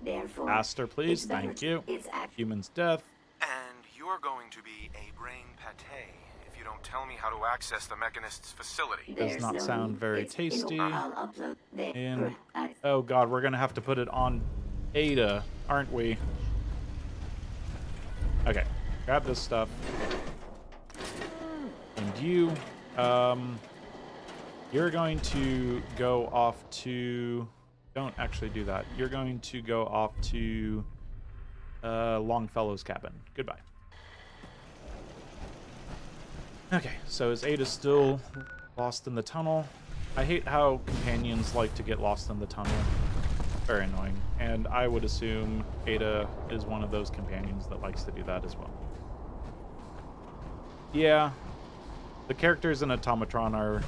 Therefore, faster, please. it's better Thank you. It's Human's death. And you're going to be a brain pate if you don't tell me how to access the Mechanist's facility. Does not sound very tasty. I'll upload there. And, oh god, we're gonna have to put it on Ada, aren't we? Okay, grab this stuff. And you, you're going to go off to... Don't actually do that. You're going to go off to Longfellow's cabin. Goodbye. Okay, so is Ada still lost in the tunnel? I hate how companions like to get lost in the tunnel. Very annoying. And I would assume Ada is one of those companions that likes to do that as well. Yeah, the characters in Automatron are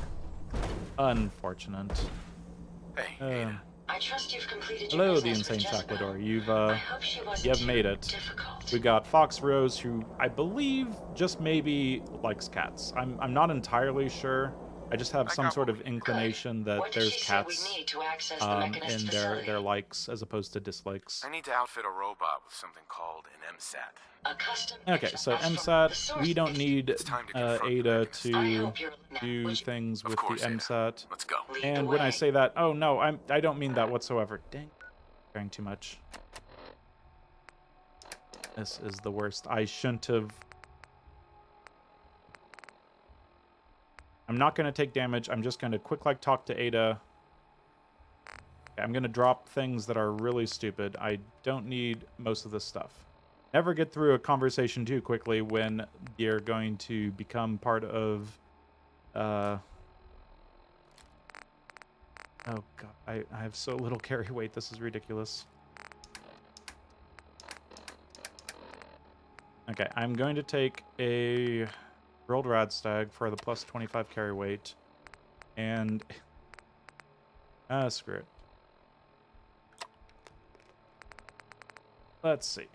unfortunate. Hey, Ada. I trust you've completed your Hello, the business with Insane Jezebel. Sacklador. I hope she wasn't You have too made it. difficult. We got Fox Rose, who I believe just maybe likes cats. I'm not entirely sure. I just have some sort of inclination that What did there's she say cats we need to access the in Mechanist their facility? likes as opposed to dislikes. I need to outfit a robot with something called an MSAT. A custom Okay, so extraterrestrial- the MSAT, source we don't is- need It's time to confront the Ada Mechanist. I to hope you're now. do Would you things Of with course, the Ada. MSAT. Let's go. lead the And when I way? say that, oh no, I don't mean that whatsoever. Dang, caring too much. This is the worst. I shouldn't have. I'm not going to take damage. I'm just going to quick talk to Ada. I'm going to drop things that are really stupid. I don't need most of this stuff. Never get through a conversation too quickly when you're going to become part of... Oh god, I have so little carry weight. This is ridiculous. Okay, I'm going to take a World Radstag for the plus 25 carry weight. And... screw it. Let's see.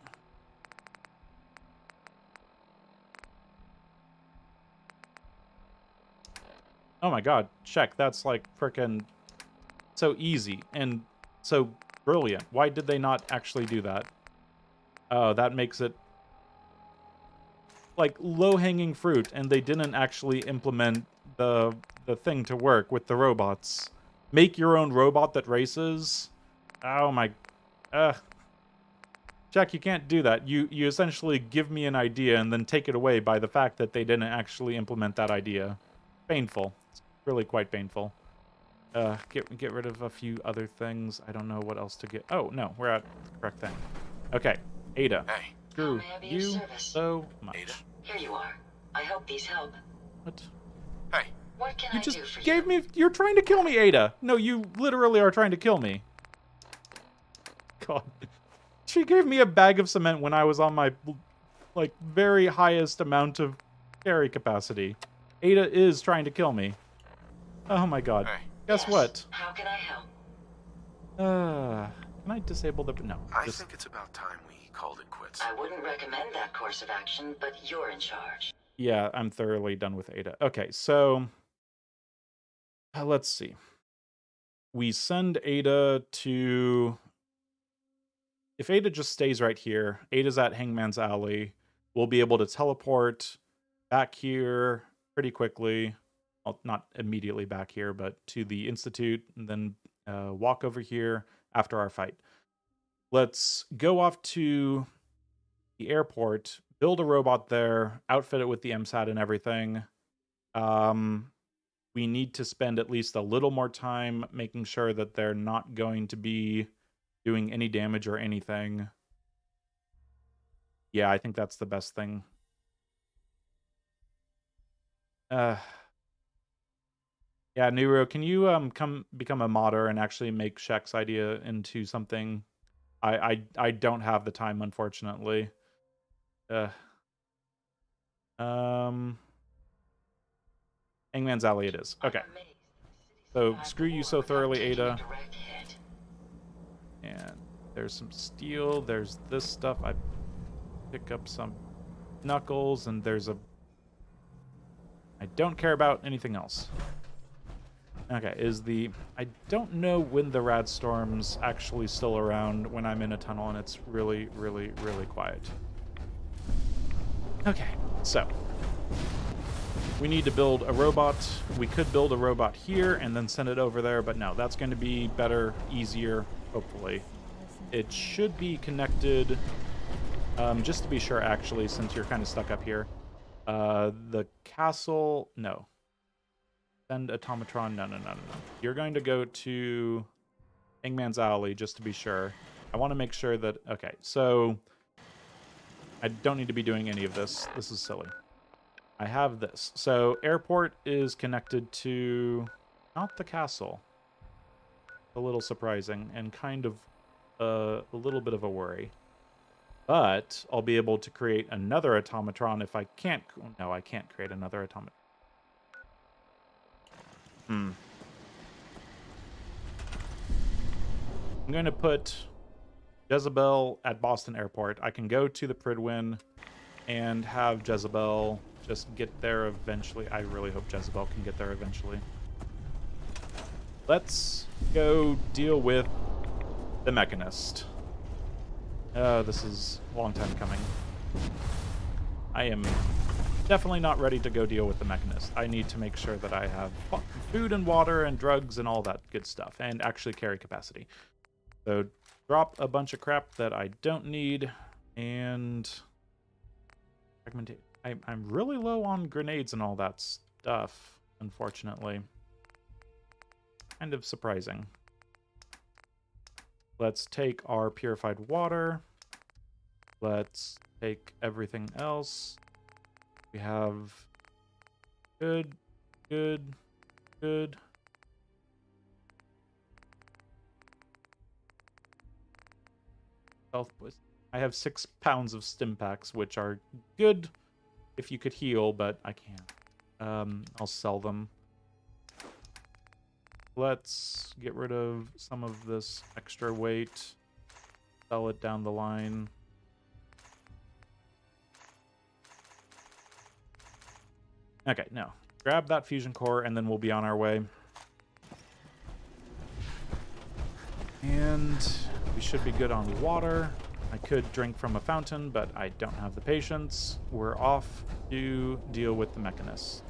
Oh my god, check. That's like frickin' so easy and so brilliant. Why did they not actually do that? Oh, that makes it like low-hanging fruit, and they didn't actually implement the thing to work with the robots. Make your own robot that races? Oh my... Jack, you can't do that. You essentially give me an idea and then take it away by the fact that they didn't actually implement that idea. Painful. It's really quite painful. Get rid of a few other things. I don't know what else to get. Oh, no, we're at the correct thing. Okay, Ada. Hey. Screw May I be of you service? so much. Ada? Here you are. I hope these help. What? Hey. What can You I just do for gave you? me... You're trying to kill me, Ada. No, you literally are trying to kill me. God. She gave me a bag of cement when I was on my, like, very highest amount of carry capacity. Ada is trying to kill me. Oh my god. Hey. Guess Yes. what? How can I help? Can I disable the... No. I Just... think it's about time we called it quits. I wouldn't recommend that course of action, but you're in charge. Yeah, I'm thoroughly done with Ada. Okay, so... let's see. We send Ada to... If Ada just stays right here, Ada's at Hangman's Alley. We'll be able to teleport back here pretty quickly. Well, not immediately back here, but to the Institute, and then walk over here after our fight. Let's go off to the airport, build a robot there, outfit it with the MSAT and everything. We need to spend at least a little more time making sure that they're not going to be doing any damage or anything. Yeah, I think that's the best thing. Yeah, Nero, can you come become a modder and actually make Shaq's idea into something? I don't have the time, unfortunately. Hangman's Alley it is. Okay. So screw you so thoroughly, Ada. And there's some steel. There's this stuff. I pick up some knuckles, and there's a... I don't care about anything else. Okay, is the... I don't know when the Radstorm's actually still around when I'm in a tunnel and it's really, really, really quiet. Okay, so... we need to build a robot. We could build a robot here and then send it over there, but no, that's going to be better, easier, hopefully. It should be connected, just to be sure, actually, since you're kind of stuck up here. The castle, no. Send automatron, no. You're going to go to Hangman's Alley, just to be sure. I want to make sure that, okay, so I don't need to be doing any of this. This is silly. I have this. So airport is connected to not the castle. A little surprising and kind of a little bit of a worry. But I'll be able to create another automatron if I can't... No, I can't create another automatron. I'm going to put Jezebel at Boston Airport. I can go to the Pridwin and have Jezebel just get there eventually. I really hope Jezebel can get there eventually. Let's go deal with the Mechanist. This is a long time coming. I am definitely not ready to go deal with the Mechanist. I need to make sure that I have food and water and drugs and all that good stuff, and actually carry capacity. So drop a bunch of crap that I don't need, and I'm really low on grenades and all that stuff, unfortunately. Kind of surprising. Let's take our purified water. Let's take everything else. We have good. Health boys. I have 6 pounds of stim packs, which are good if you could heal, but I can't. I'll sell them. Let's get rid of some of this extra weight. Sell it down the line. Okay, no. Grab that fusion core, and then we'll be on our way. And we should be good on water. I could drink from a fountain, but I don't have the patience. We're off to deal with the Mechanist.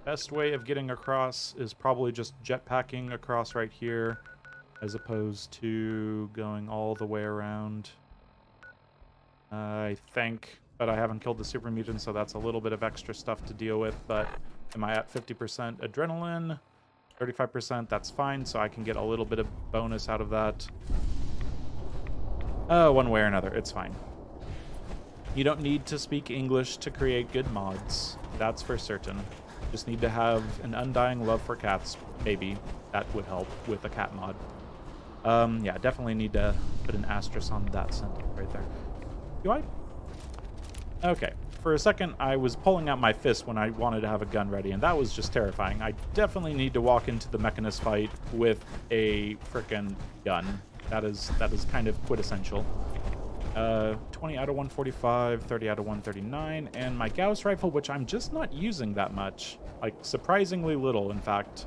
Best way of getting across is probably just jetpacking across right here, as opposed to going all the way around. I think, but I haven't killed the super mutant, so that's a little bit of extra stuff to deal with. But am I at 50% adrenaline? 35%, that's fine, so I can get a little bit of bonus out of that. One way or another, it's fine. You don't need to speak English to create good mods, that's for certain. Just need to have an undying love for cats, maybe. That would help with a cat mod. Yeah, definitely need to put an asterisk on that sentence right there. Do I? Okay, for a second, I was pulling out my fist when I wanted to have a gun ready, and that was just terrifying. I definitely need to walk into the Mechanist fight with a frickin' gun. That is kind of quintessential. 20 out of 145, 30 out of 139, and my Gauss rifle, which I'm just not using that much. Like, surprisingly little, in fact.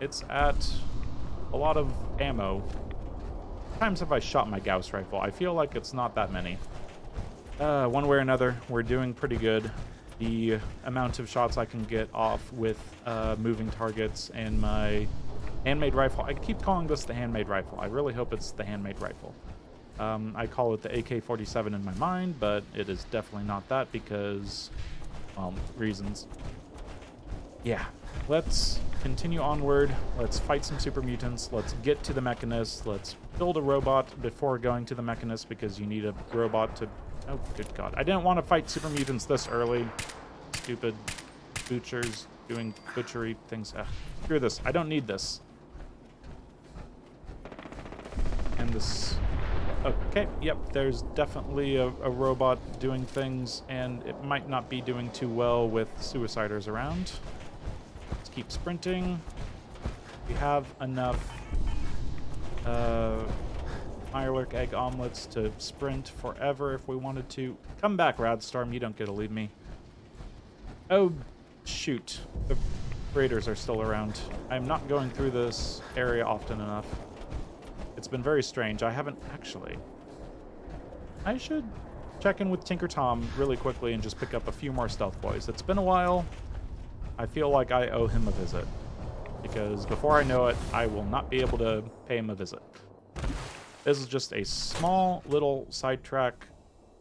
It's at a lot of ammo. How many times have I shot my Gauss rifle? I feel like it's not that many. One way or another, we're doing pretty good. The amount of shots I can get off with moving targets and my handmade rifle. I keep calling this the handmade rifle. I really hope it's the handmade rifle. I call it the AK-47 in my mind, but it is definitely not that because, well, reasons. Yeah, let's continue onward. Let's fight some super mutants. Let's get to the Mechanist. Let's build a robot before going to the Mechanist because you need a robot to... Oh, good God. I didn't want to fight super mutants this early. Stupid butchers doing butchery things. Screw this. I don't need this. And this... Okay, yep, there's definitely a robot doing things, and it might not be doing too well with suiciders around. Let's keep sprinting. We have enough Mirelurk egg omelets to sprint forever if we wanted to. Come back, Radstorm, you don't get to leave me. Oh, shoot. The raiders are still around. I'm not going through this area often enough. It's been very strange. I haven't actually. I should check in with Tinker Tom really quickly and just pick up a few more stealth boys. It's been a while. I feel like I owe him a visit because before I know it, I will not be able to pay him a visit. This is just a small little sidetrack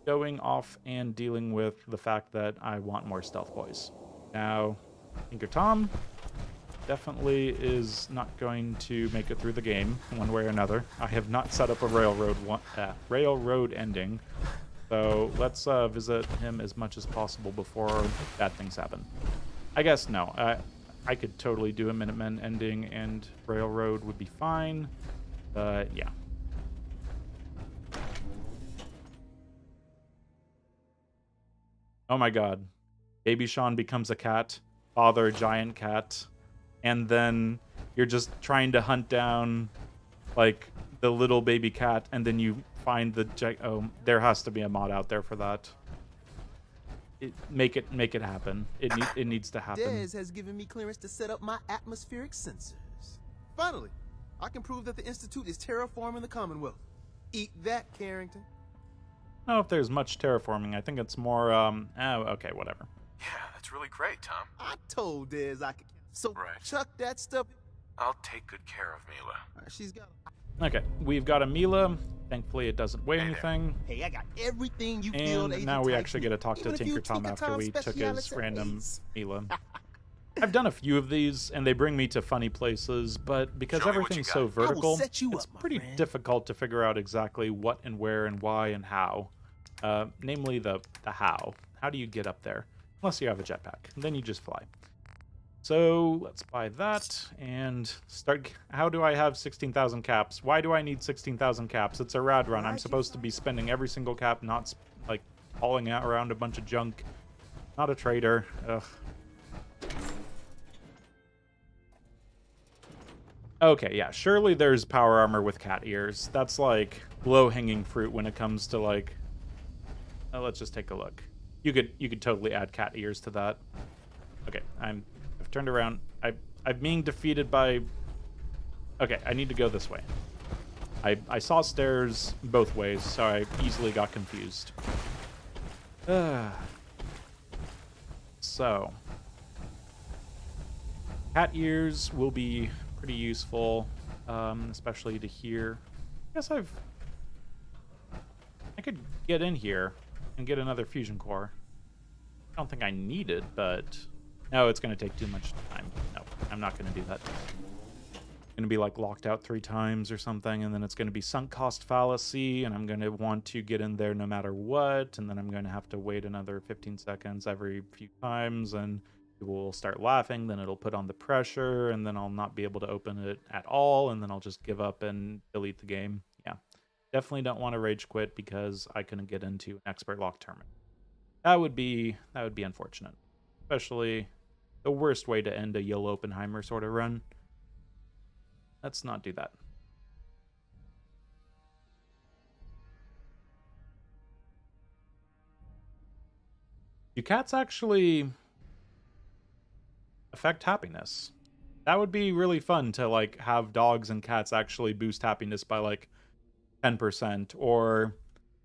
going off and dealing with the fact that I want more stealth boys. Now, Tinker Tom definitely is not going to make it through the game one way or another. I have not set up a railroad ending, so let's visit him as much as possible before bad things happen. I guess no. I could totally do a Minutemen ending and railroad would be fine, but yeah. Oh my God. Baby Sean becomes a cat, father a giant cat. And then you're just trying to hunt down, like, the little baby cat, and then you find the... Oh, there has to be a mod out there for that. Make it happen. It needs to happen. Dez has given me clearance to set up my atmospheric sensors. Finally, I can prove that the Institute is terraforming the Commonwealth. Eat that, Carrington. I don't know if there's much terraforming. I think it's more, oh, okay, whatever. Yeah, that's really great, Tom. I told Dez I could... So, Right. chuck that stuff. I'll take good care of Mila. She's got... Okay, we've got a Mila. Thankfully, it doesn't weigh anything. Hey, I got everything you And now we actually get to talk to Tinker Tom after we took his random Mila. I've done a few of these, and they bring me to funny places, but because everything's so vertical, it's pretty difficult to figure out exactly what and where and why and how. Namely, the how. How do you get up there? Unless you have a jetpack. Then you just fly. So let's buy that and start. How do I have 16,000 caps? Why do I need 16,000 caps? It's a rad run. I'm supposed to be spending every single cap, not like hauling out around a bunch of junk. Not a trader. Ugh. Okay, yeah, surely there's power armor with cat ears. That's like low-hanging fruit when it comes to like... let's just take a look. You could totally add cat ears to that. Okay, I've turned around. I'm being defeated by... Okay, I need to go this way. I saw stairs both ways, so I easily got confused. So... cat ears will be pretty useful, especially to hear. I guess I could get in here and get another fusion core. I don't think I need it, but no, it's going to take too much time. No, I'm not going to do that. It's going to be like locked out 3 times or something, and then it's going to be sunk cost fallacy, and I'm going to want to get in there no matter what, and then I'm going to have to wait another 15 seconds every few times, and people will start laughing, then it'll put on the pressure, and then I'll not be able to open it at all, and then I'll just give up and delete the game. Yeah. Definitely don't want to rage quit because I couldn't get into an expert lock tournament. That would be unfortunate. Especially the worst way to end a YOLO Oppenheimer sort of run. Let's not do that. Do cats actually affect happiness? That would be really fun to like have dogs and cats actually boost happiness by like 10%, or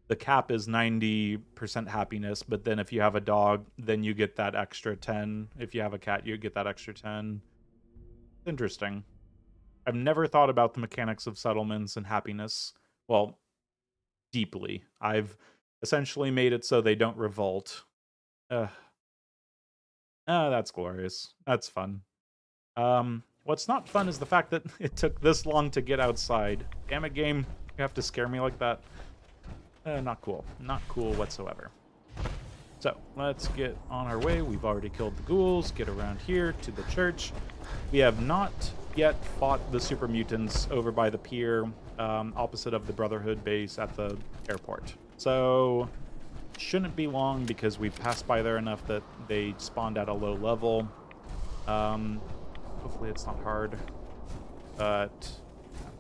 the cap is 90% happiness, but then if you have a dog, then you get that extra 10. If you have a cat, you get that extra 10. Interesting. I've never thought about the mechanics of settlements and happiness, well, deeply. I've essentially made it so they don't revolt. That's glorious. That's fun. What's not fun is the fact that it took this long to get outside. Damn it, game. You have to scare me like that. Not cool. Not cool whatsoever. So, let's get on our way. We've already killed the ghouls. Get around here to the church. We have not yet fought the super mutants over by the pier, opposite of the Brotherhood base at the airport. So, shouldn't be long because we've passed by there enough that they spawned at a low level. Hopefully it's not hard. But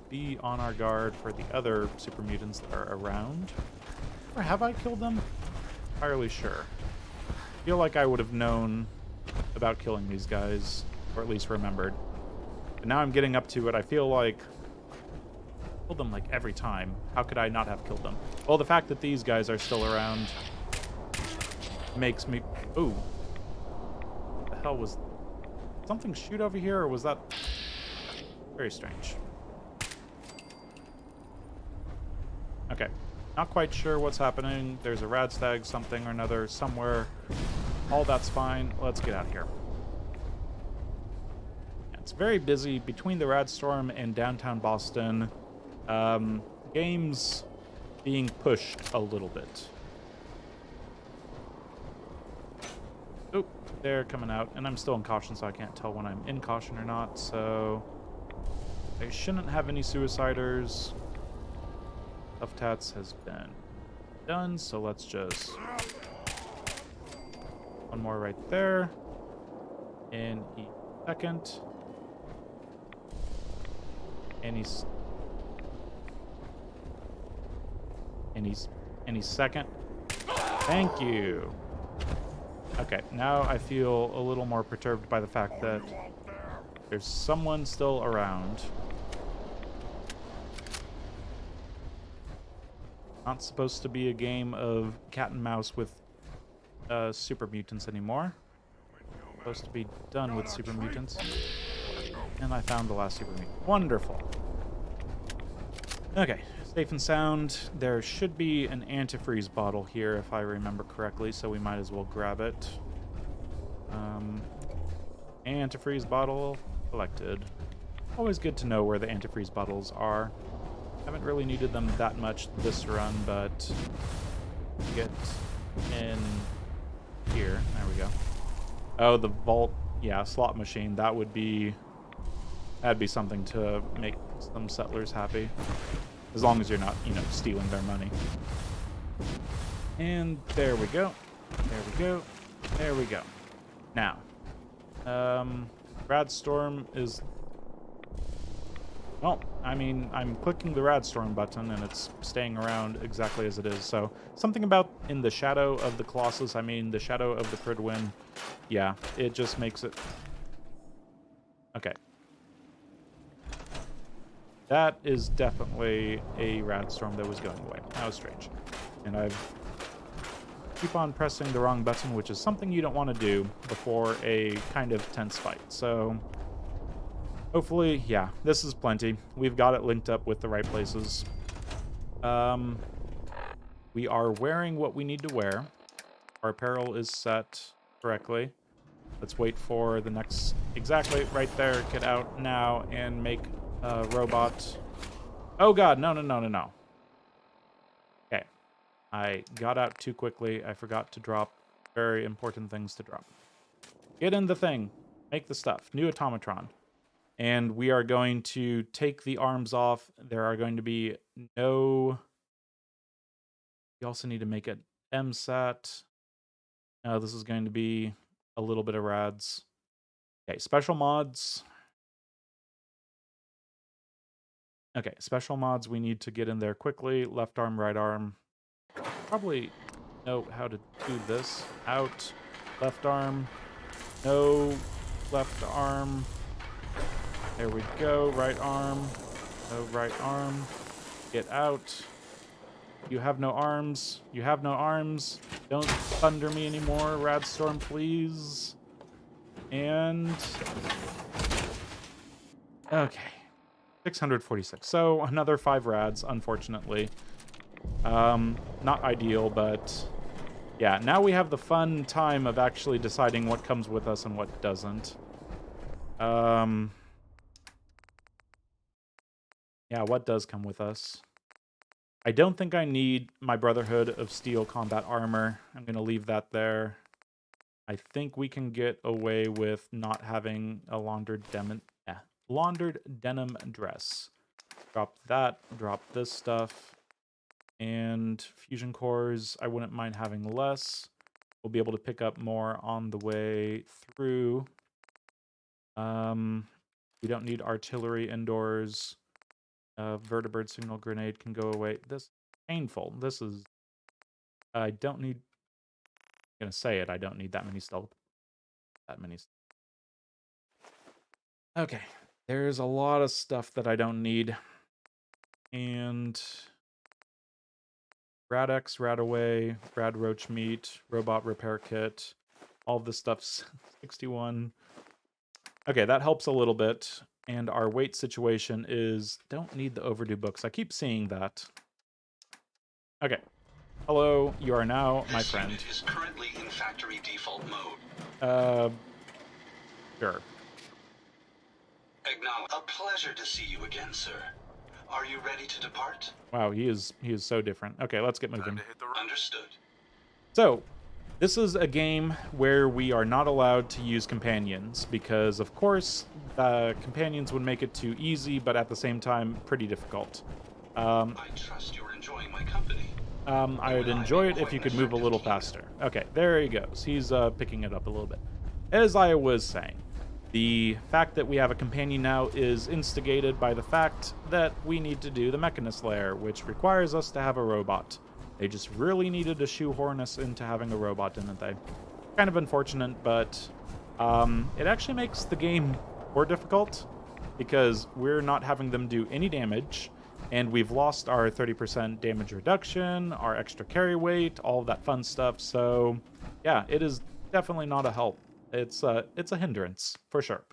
be on our guard for the other super mutants that are around. Or have I killed them? Entirely sure. I feel like I would have known about killing these guys, or at least remembered. But now I'm getting up to it. I feel like I killed them like every time. How could I not have killed them? Well, the fact that these guys are still around makes me... Ooh. What the hell was... something shoot over here, or was that... very strange. Okay. Not quite sure what's happening. There's a rad stag, something or another, somewhere. All that's fine. Let's get out of here. It's very busy between the Radstorm and downtown Boston. Games being pushed a little bit. Oh, they're coming out, and I'm still in caution, so I can't tell when I'm in caution or not, so I shouldn't have any suiciders. Tough Tats has been done, so let's just... one more right there. In a second. Any second. Thank you. Okay, now I feel a little more perturbed by the fact that there's someone still around. Not supposed to be a game of cat and mouse with super mutants anymore. Supposed to be done with super mutants. And I found the last super mutant. Wonderful. Okay, safe and sound. There should be an antifreeze bottle here if I remember correctly, so we might as well grab it. Antifreeze bottle collected. Always good to know where the antifreeze bottles are. Haven't really needed them that much this run, but get in here. There we go. Oh, the vault, yeah, slot machine. That'd be something to make some settlers happy, as long as you're not, stealing their money. And there we go. There we go. There we go. Now, Radstorm is... well, I mean, I'm clicking the Radstorm button, and it's staying around exactly as it is. So, something about in the shadow of the Colossus, I mean, the shadow of the Pridwin, yeah, it just makes it... okay. That is definitely a Radstorm that was going away. That was strange. And I've... keep on pressing the wrong button, which is something you don't want to do before a kind of tense fight. So... hopefully, yeah, this is plenty. We've got it linked up with the right places. We are wearing what we need to wear. Our apparel is set correctly. Let's wait for the next... exactly, right there. Get out now and make a robot. Oh god, no. Okay. I got out too quickly. I forgot to drop very important things to drop. Get in the thing. Make the stuff. New automatron. And we are going to take the arms off. There are going to be no We also need to make it MSAT. This is going to be a little bit of rads. Okay, special mods. Okay, special mods we need to get in there quickly. Left arm, right arm. Probably know how to do this. Out, left arm. No, left arm. There we go. Right arm. No, right arm. Get out. You have no arms. You have no arms. Don't thunder me anymore, Radstorm, please. And... okay. 646. So, another 5 rads, unfortunately. Not ideal, but... yeah, now we have the fun time of actually deciding what comes with us and what doesn't. Yeah, what does come with us? I don't think I need my Brotherhood of Steel combat armor. I'm going to leave that there. I think we can get away with not having a laundered denim dress. Drop that, drop this stuff. And fusion cores, I wouldn't mind having less. We'll be able to pick up more on the way through. We don't need artillery indoors. Vertibird signal grenade can go away. This is painful. This is... I don't need... I'm going to say it. I don't need that many stealth. Okay. There's a lot of stuff that I don't need. And... Rad-X, Rad-Away, Rad Roach Meat, Robot Repair Kit. All of this stuff's 61. Okay, that helps a little bit. And our weight situation is... don't need the overdue books. I keep seeing that. Okay. Hello, you are now my friend. This unit is currently in factory default mode. Sure. Acknowledge. A pleasure to see you again, sir. Are you ready to depart? Wow, he is so different. Okay, let's get moving. Time to hit the road. Understood. So, this is a game where we are not allowed to use companions because, of course, companions would make it too easy, but at the same time, pretty difficult. I trust you're enjoying my company. I would enjoy it if you could move a little faster. Okay, there he goes. He's picking it up a little bit. As I was saying, the fact that we have a companion now is instigated by the fact that we need to do the Mechanist layer, which requires us to have a robot. They just really needed to shoehorn us into having a robot, didn't they? Kind of unfortunate, but it actually makes the game more difficult because we're not having them do any damage, and we've lost our 30% damage reduction, our extra carry weight, all of that fun stuff. So, yeah, it is definitely not a help. It's a hindrance, for sure.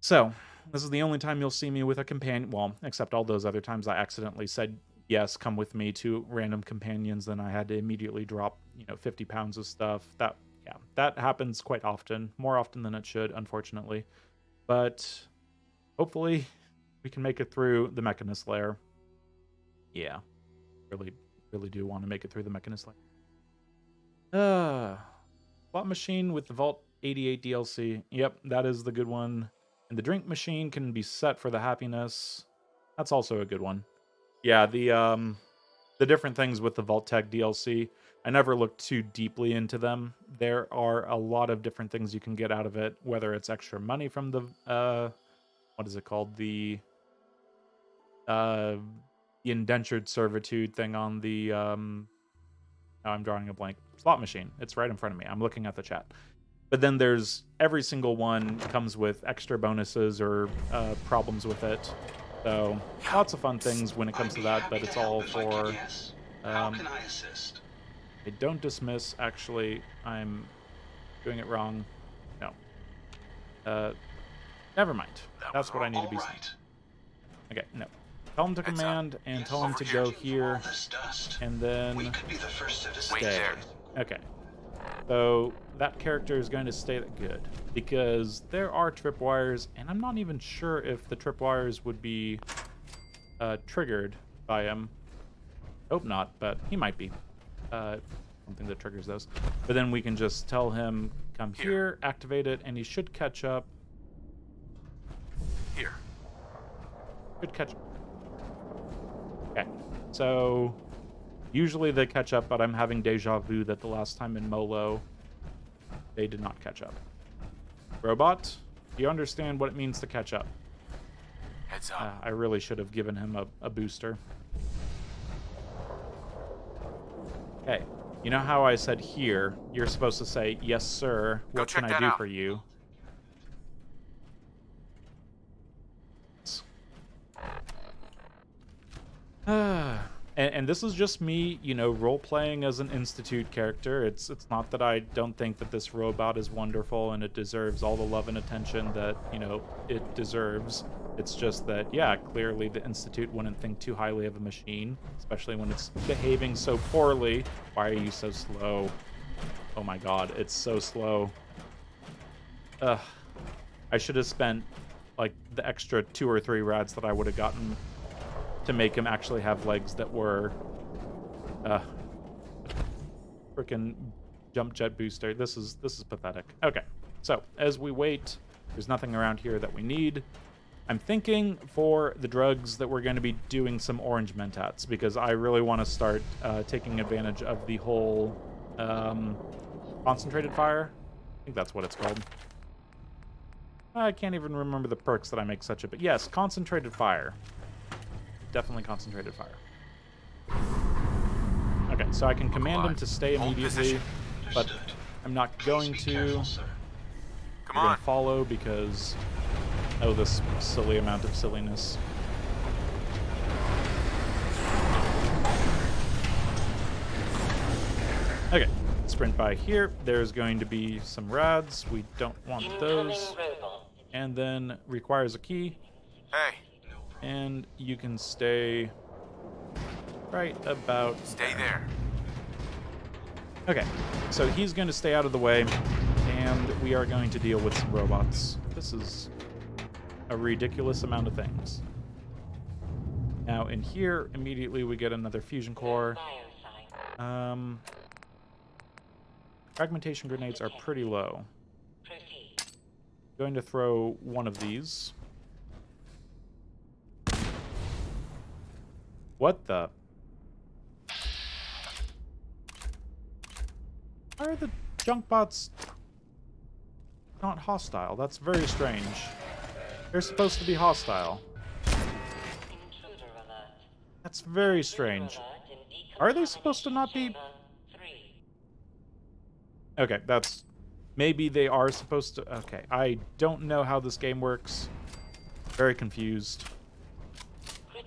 So, this is the only time you'll see me with a companion. Well, except all those other times I accidentally said, yes, come with me to random companions, then I had to immediately drop, 50 pounds of stuff. That happens quite often. More often than it should, unfortunately. But hopefully we can make it through the Mechanist layer. Yeah. Really do want to make it through the Mechanist layer. Slot machine with the Vault 88 DLC. Yep, that is the good one. And the drink machine can be set for the happiness. That's also a good one. Yeah, the different things with the Vault Tech DLC, I never looked too deeply into them. There are a lot of different things you can get out of it, whether it's extra money from the what is it called? The indentured servitude thing on the now I'm drawing a blank. Slot machine. It's right in front of me. I'm looking at the chat. But then there's every single one comes with extra bonuses or problems with it. So lots of fun things when it comes to that, but it's all for... How can I assist? I don't dismiss, actually. I'm doing it wrong. No. Never mind. That's what I need to be saying. Okay, no. Tell him to command and tell him to go here, and then stay. Okay. So that character is going to stay good because there are tripwires, and I'm not even sure if the tripwires would be triggered by him. Hope not, but he might be. Something that triggers those. But then we can just tell him, come here, activate it, and he should catch up. Here. Should catch up. Okay, so Usually they catch up, but I'm having deja vu that the last time in Molo, they did not catch up. Robot, do you understand what it means to catch up? Heads up. I really should have given him a booster. Okay, you know how I said here, you're supposed to say, yes, sir, Go what can check I that do out. for you? And this is just me, you know, role-playing as an Institute character. It's not that I don't think that this robot is wonderful and it deserves all the love and attention that, you know, it deserves. It's just that, yeah, clearly the Institute wouldn't think too highly of a machine, especially when it's behaving so poorly. Why are you so slow? Oh my god, it's so slow. Ugh. I should have spent, like, the extra 2 or 3 rads that I would have gotten to make him actually have legs that were freaking jump jet booster. This is pathetic. Okay, so as we wait, there's nothing around here that we need. I'm thinking for the drugs that we're going to be doing some orange mentats, because I really want to start taking advantage of the whole concentrated fire. I think that's what it's called. I can't even remember the perks that I make such a, but yes, concentrated fire. Definitely concentrated fire. Okay, so I can command him to stay Hold immediately, position. but I'm not going Please to. be careful, sir. Come We're gonna on. follow because this silly amount of silliness. Okay, sprint by here. There's going to be some rads. We don't want those. And then requires a key. Hey, And you can stay right about... stay there. Okay, so he's going to stay out of the way, and we are going to deal with some robots. This is a ridiculous amount of things. Now, in here, immediately we get another fusion core. Fragmentation grenades are pretty low. Going to throw one of these. What the? Why are the junk bots not hostile? That's very strange. They're supposed to be hostile. That's very strange. Are they supposed to not be? Okay, that's... Maybe they are supposed to... Okay, I don't know how this game works. Very confused.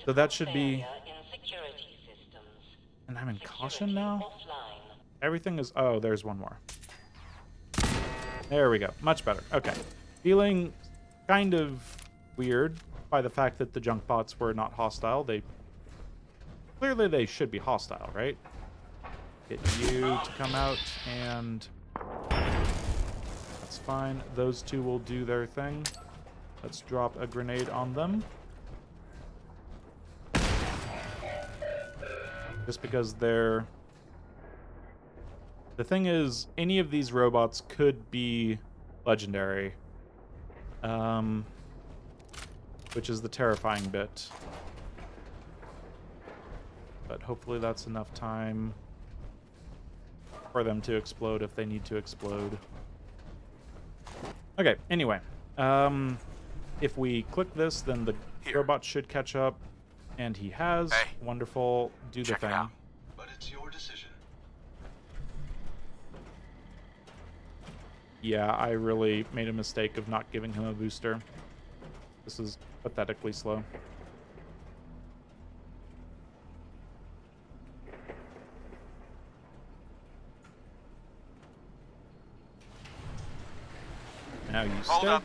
So that should be... And I'm in caution now? Everything is... Oh, there's one more. There we go. Much better. Okay. Feeling kind of weird by the fact that the junk bots were not hostile. Clearly they should be hostile, right? Get you to come out, and... That's fine. Those two will do their thing. Let's drop a grenade on them. Just because they're... The thing is, any of these robots could be legendary. Which is the terrifying bit. But hopefully that's enough time for them to explode if they need to explode. Okay, anyway. If we click this, then the robot should catch up. And he has. Hey, wonderful. Do the check it thing. out. But it's your decision. Yeah, I really made a mistake of not giving him a booster. This is pathetically slow. Now you Hold stay. up.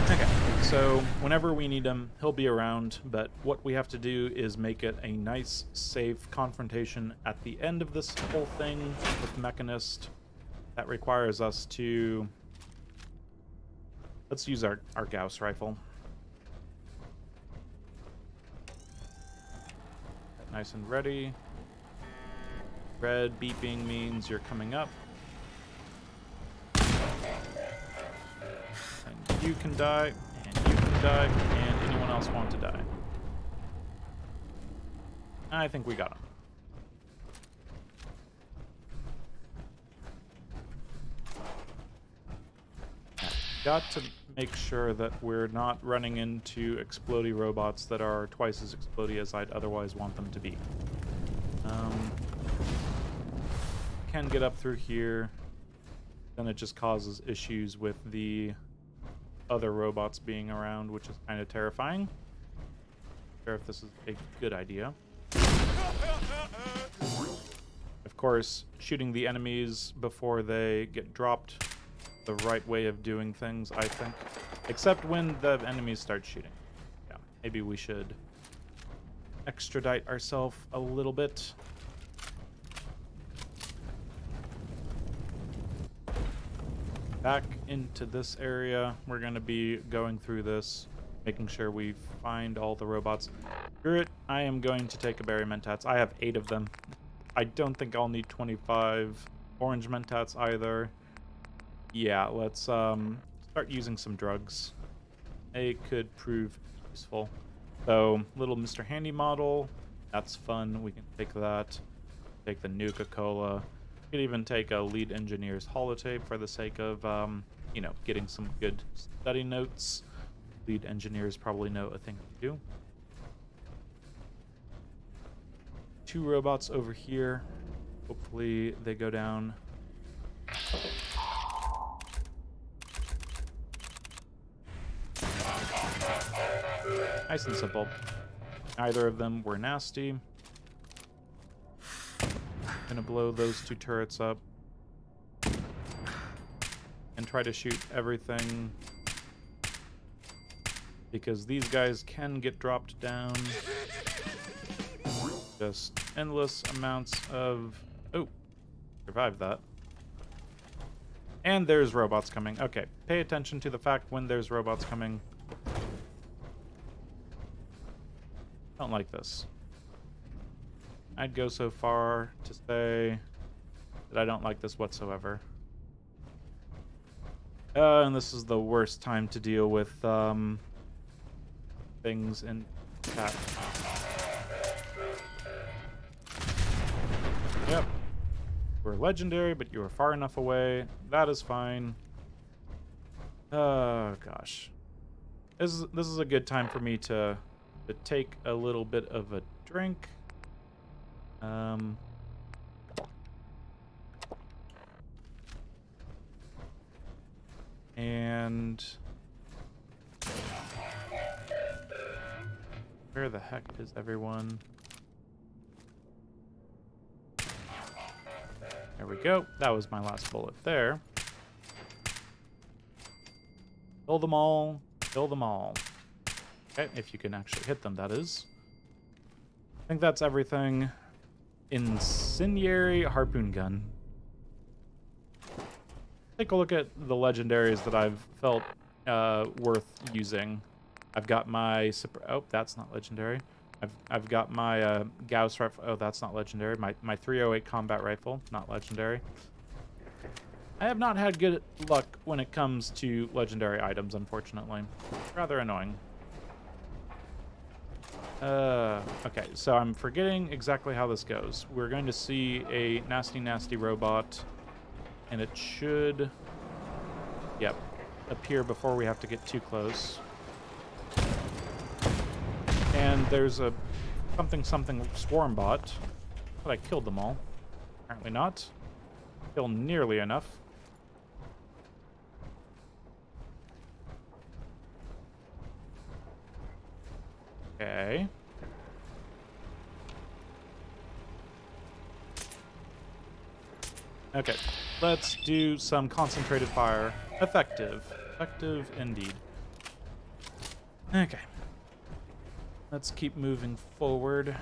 Okay, so whenever we need him, he'll be around, but what we have to do is make it a nice, safe confrontation at the end of this whole thing with Mechanist. That requires us to... Let's use our Gauss rifle. Nice and ready. Red beeping means you're coming up. And you can die, and you can die, and anyone else want to die. I think we got him. Got to make sure that we're not running into explodey robots that are twice as explodey as I'd otherwise want them to be. Can get up through here, then it just causes issues with the other robots being around, which is kind of terrifying. Not sure if this is a good idea. Of course, shooting the enemies before they get dropped, the right way of doing things, I think. Except when the enemies start shooting. Yeah, maybe we should extradite ourselves a little bit. Back into this area. We're going to be going through this, making sure we find all the robots. Screw it. I am going to take a berry mentats. I have 8 of them. I don't think I'll need 25 orange mentats either. Yeah, let's start using some drugs. They could prove useful. So, little Mr. Handy model. That's fun. We can take that. Take the Nuka-Cola. We could even take a lead engineer's holotape for the sake of, you know, getting some good study notes. Lead engineers probably know a thing to do. 2 robots over here. Hopefully they go down. Nice and simple. Neither of them were nasty. Gonna blow those 2 turrets up. And try to shoot everything. Because these guys can get dropped down. Just endless amounts of... Oh, survived that. And there's robots coming. Okay, pay attention to the fact when there's robots coming. Don't like this. I'd go so far to say that I don't like this whatsoever. And this is the worst time to deal with things in chat. Yep. We're legendary, but you are far enough away. That is fine. Oh gosh. This is a good time for me to take a little bit of a drink. And where the heck is everyone? There we go. That was my last bullet there. Kill them all. Kill them all. Okay, if you can actually hit them, that is. I think that's everything. Incendiary harpoon gun. Take a look at the legendaries that I've felt worth using. I've got my... Oh, that's not legendary. I've got my Gauss rifle. Oh, that's not legendary. My 308 combat rifle, not legendary. I have not had good luck when it comes to legendary items, unfortunately. Rather annoying. Okay, so I'm forgetting exactly how this goes. We're going to see a nasty, nasty robot, and it should, yep, appear before we have to get too close. And there's a something swarm bot, but I killed them all. Apparently not. Kill nearly enough. Okay. Okay, let's do some concentrated fire. Effective. Effective indeed. Okay. Let's keep moving forward.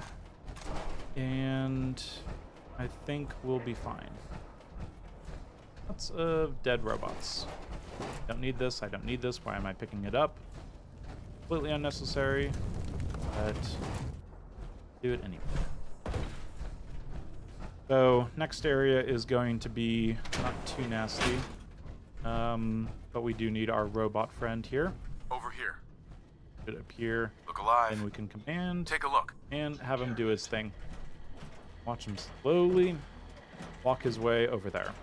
And I think we'll be fine. Lots of dead robots. Don't need this. I don't need this. Why am I picking it up? Completely unnecessary. But do it anyway. So next area is going to be not too nasty. But we do need our robot friend here. Over here. Should appear. Look alive. And we can command Take a look. and have him do his thing. Watch him slowly walk his way over there.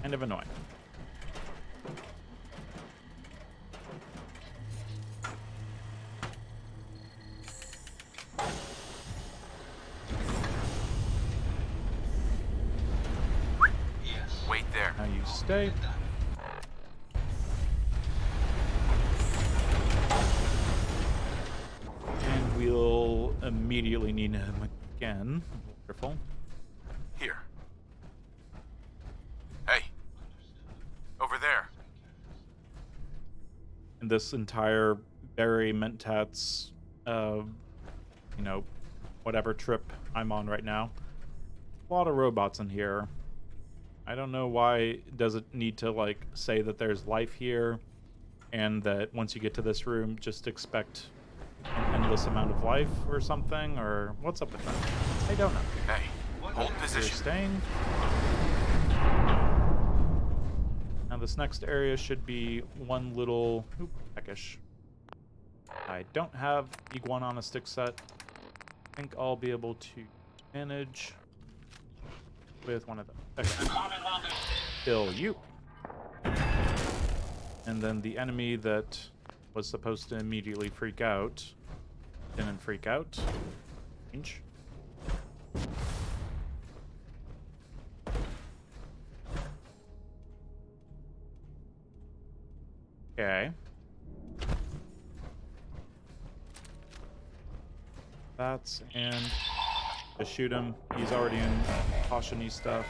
Kind of annoying. Yes. Wait there. Now you stay. And we'll immediately need him again. Wonderful. Here. Hey. Over there. And this entire Barry Mentats, whatever trip I'm on right now. A lot of robots in here. I don't know why does it need to like say that there's life here and that once you get to this room just expect an endless amount of life or something, or what's up with that? I don't know. Hey. Hold You're position. staying. Now this next area should be one little peckish. I don't have Iguana stick set. I think I'll be able to manage with one of them. Okay. Kill you. And then the enemy that was supposed to immediately freak out didn't freak out. Change. Okay. That's and just shoot him. He's already in caution-y stuff.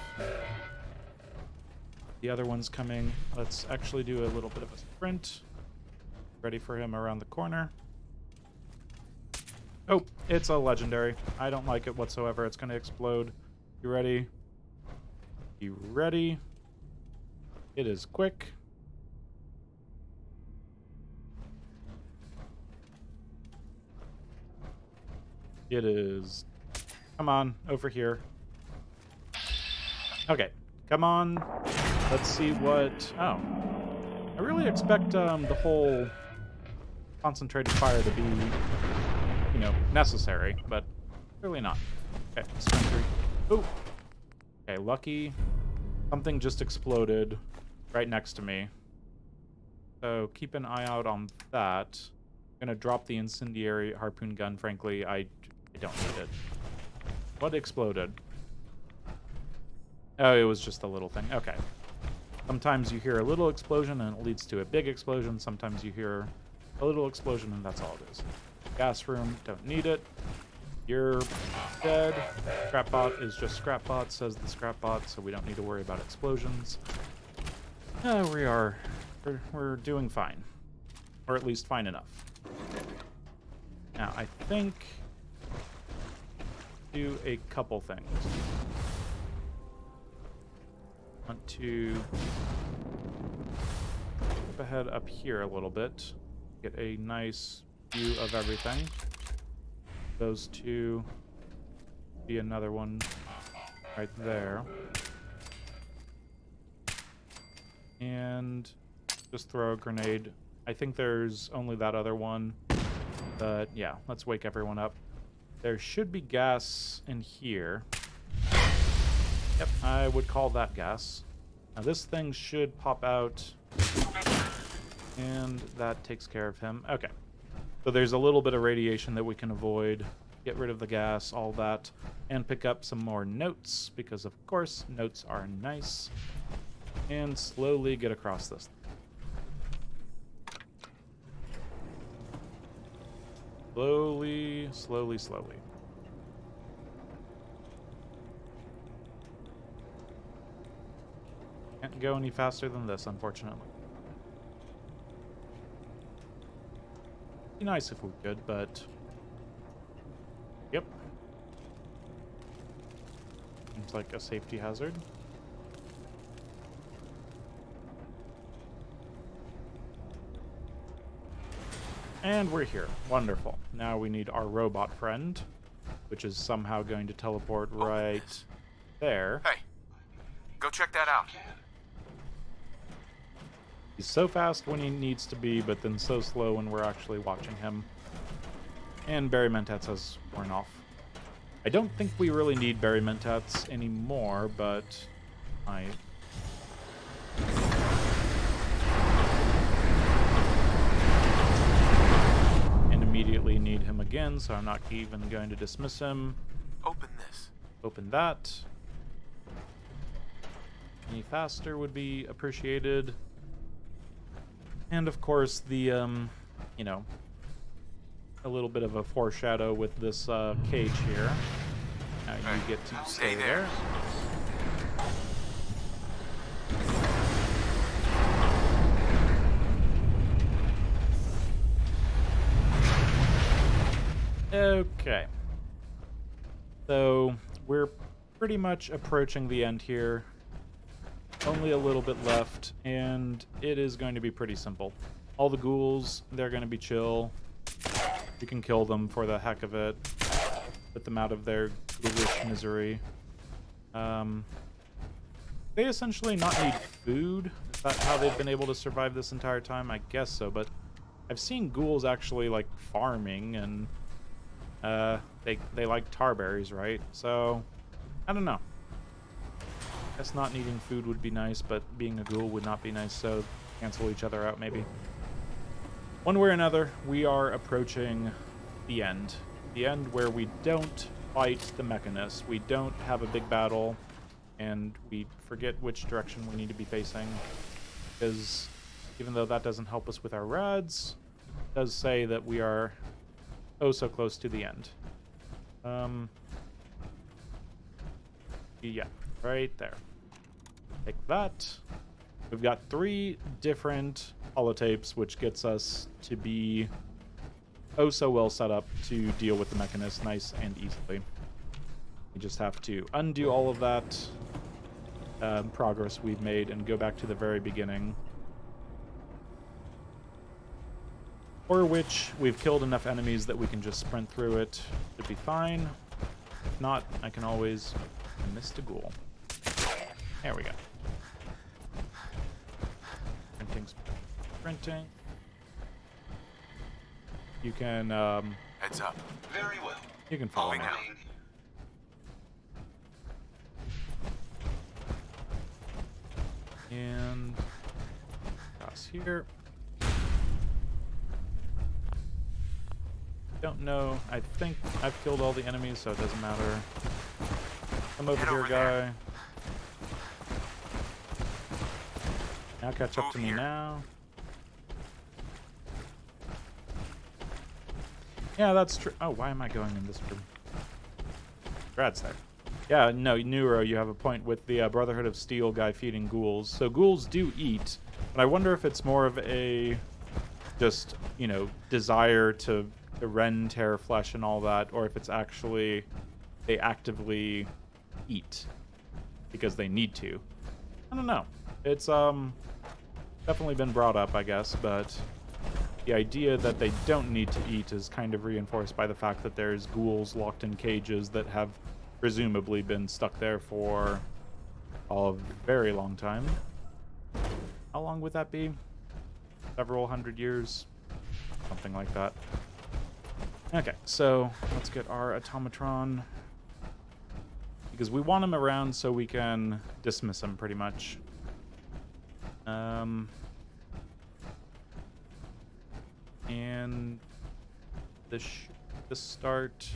The other one's coming. Let's actually do a little bit of a sprint. Ready for him around the corner. Oh, it's a legendary. I don't like it whatsoever. It's going to explode. You ready? You ready? It is quick. It is... Come on, over here. Okay, come on. Let's see what... Oh. I really expect the whole concentrated fire to be, necessary, but clearly not. Okay, Spencer. Ooh. Okay, lucky. Something just exploded right next to me. So keep an eye out on that. I'm gonna drop the incendiary harpoon gun, frankly. I don't need it. What exploded? Oh, it was just a little thing. Okay. Sometimes you hear a little explosion and it leads to a big explosion. Sometimes you hear a little explosion and that's all it is. Gas room, don't need it. You're dead. Scrapbot is just Scrapbot, says the Scrapbot, so we don't need to worry about explosions. We're doing fine. Or at least fine enough. Now, I think... do a couple things. Want to go ahead up here a little bit, get a nice view of everything. Those two, be another one right there, and just throw a grenade. I think there's only that other one, but yeah, let's wake everyone up. There should be gas in here. Yep, I would call that gas. Now this thing should pop out. And that takes care of him. Okay. So there's a little bit of radiation that we can avoid. Get rid of the gas, all that. And pick up some more notes, because of course, notes are nice. And slowly get across this. Slowly, slowly, slowly. Can't go any faster than this, unfortunately. Be nice if we could, but... Yep. Seems like a safety hazard. And we're here. Wonderful. Now we need our robot friend, which is somehow going to teleport right there. Hey. Go check that out. He's so fast when he needs to be, but then so slow when we're actually watching him. And Berry Mentats has worn off. I don't think we really need Berry Mentats anymore, but I... And immediately need him again, so I'm not even going to dismiss him. Open this. Open that. Any faster would be appreciated. And of course, the, you know, a little bit of a foreshadow with this cage here. Now you get to stay there. Okay. So we're pretty much approaching the end here. Only a little bit left, and it is going to be pretty simple. All the ghouls, they're going to be chill. You can kill them for the heck of it. Put them out of their ghoulish misery. They essentially not need food. Is that how they've been able to survive this entire time? I guess so, but I've seen ghouls actually, like, farming, and they like tarberries, right? So, I don't know. Guess not needing food would be nice, but being a ghoul would not be nice, so cancel each other out, maybe. One way or another, we are approaching the end. The end where we don't fight the mechanists. We don't have a big battle, and we forget which direction we need to be facing. Because even though that doesn't help us with our rads, it does say that we are oh so close to the end. Yeah, right there. Take that. We've got 3 different holotapes, which gets us to be oh so well set up to deal with the mechanist nice and easily. We just have to undo all of that progress we've made and go back to the very beginning. For which we've killed enough enemies that we can just sprint through it. Should be fine. If not, I can always miss a ghoul. There we go. Sprinting. You can, Heads up. Very well. you can follow me. Remain. And cross here. Don't know. I think I've killed all the enemies, so it doesn't matter. Come over Get here, over guy. there. Now catch up Move to me here. now. Yeah, that's true. Oh, why am I going in this room? Rad's there. Yeah, no, Neuro, you have a point with the Brotherhood of Steel guy feeding ghouls. So ghouls do eat, but I wonder if it's more of a just, you know, desire to rend, tear flesh and all that, or if it's actually they actively eat because they need to. I don't know. It's definitely been brought up, I guess, but the idea that they don't need to eat is kind of reinforced by the fact that there's ghouls locked in cages that have presumably been stuck there for a very long time. How long would that be? Several hundred years? Something like that. Okay, so let's get our automatron. Because we want him around so we can dismiss him, pretty much. And the start.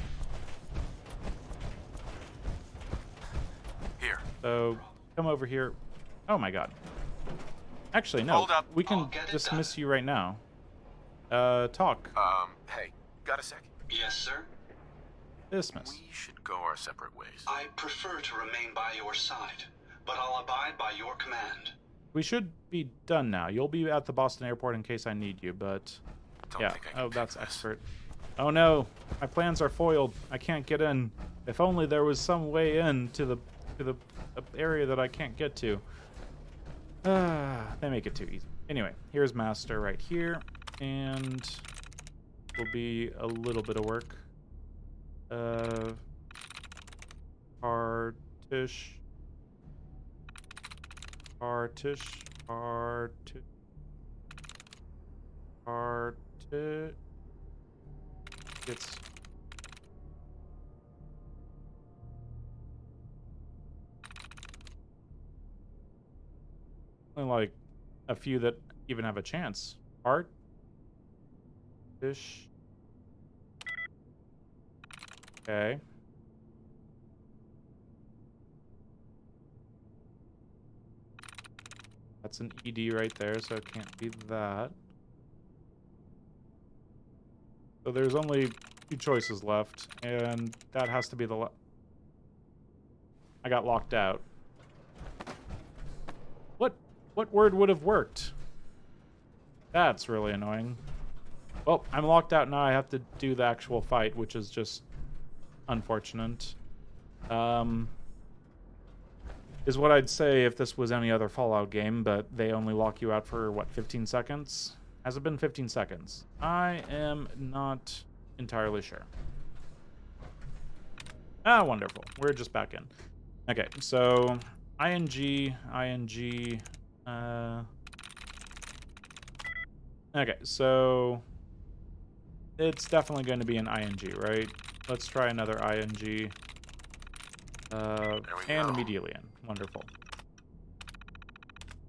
Here. So come over here. Oh my god. Actually, no. Hold up. We can I'll get it dismiss done. you right now. Talk. Hey, got a sec? Yes, sir. Dismiss. We should go our separate ways. I prefer to remain by your side, but I'll abide by your command. We should be done now. You'll be at the Boston airport in case I need you, but Don't yeah. think I can Oh, that's take this. expert. Oh no, my plans are foiled. I can't get in. If only there was some way in to the area that I can't get to. They make it too easy. Anyway, here's Master right here, and will be a little bit of work. Partish. part gets only like a few that even have a chance. Part fish. Okay. That's an ED right there, so it can't be that. So there's only 2 choices left, and that has to be the I got locked out. What word would have worked? That's really annoying. Well, I'm locked out now. I have to do the actual fight, which is just unfortunate. Is what I'd say if this was any other Fallout game, but they only lock you out for, what, 15 seconds? Has it been 15 seconds? I am not entirely sure. Ah, wonderful. We're just back in. Okay, so ING. Okay, so it's definitely going to be an ING, right? Let's try another ING. And immediately in. Wonderful.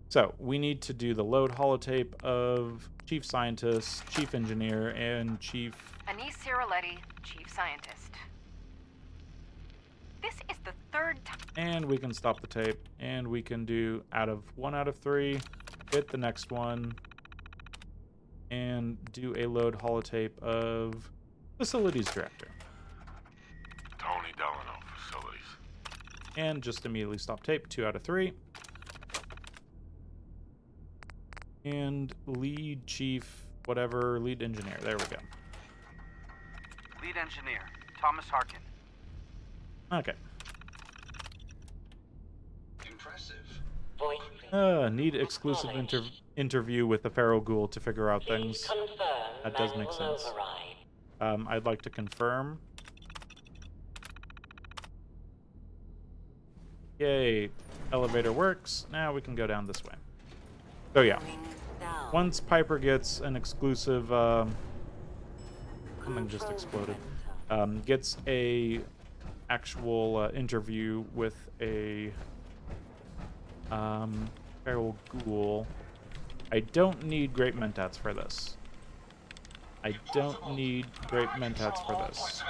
So, we need to do the load holotape of Chief Scientist, Chief Engineer, and Chief... Anise Ciroletti, Chief Scientist. This is the 3rd time... And we can stop the tape, and we can do 1 out of 3, hit the next one, and do a load holotape of Facilities Director. Tony Delano, Facilities. And just immediately stop tape, 2 out of 3. And lead chief, whatever, lead engineer. There we go. Lead engineer, Thomas Harkin. Okay. Impressive. Need exclusive interview with the Feral Ghoul to figure out things. That does make sense. I'd like to confirm. Yay. Elevator works. Now we can go down this way. So yeah. Once Piper gets an exclusive... something just exploded. Gets a actual interview with a Feral Ghoul. I don't need Great Mentats for this. I don't need Great Mentats for this.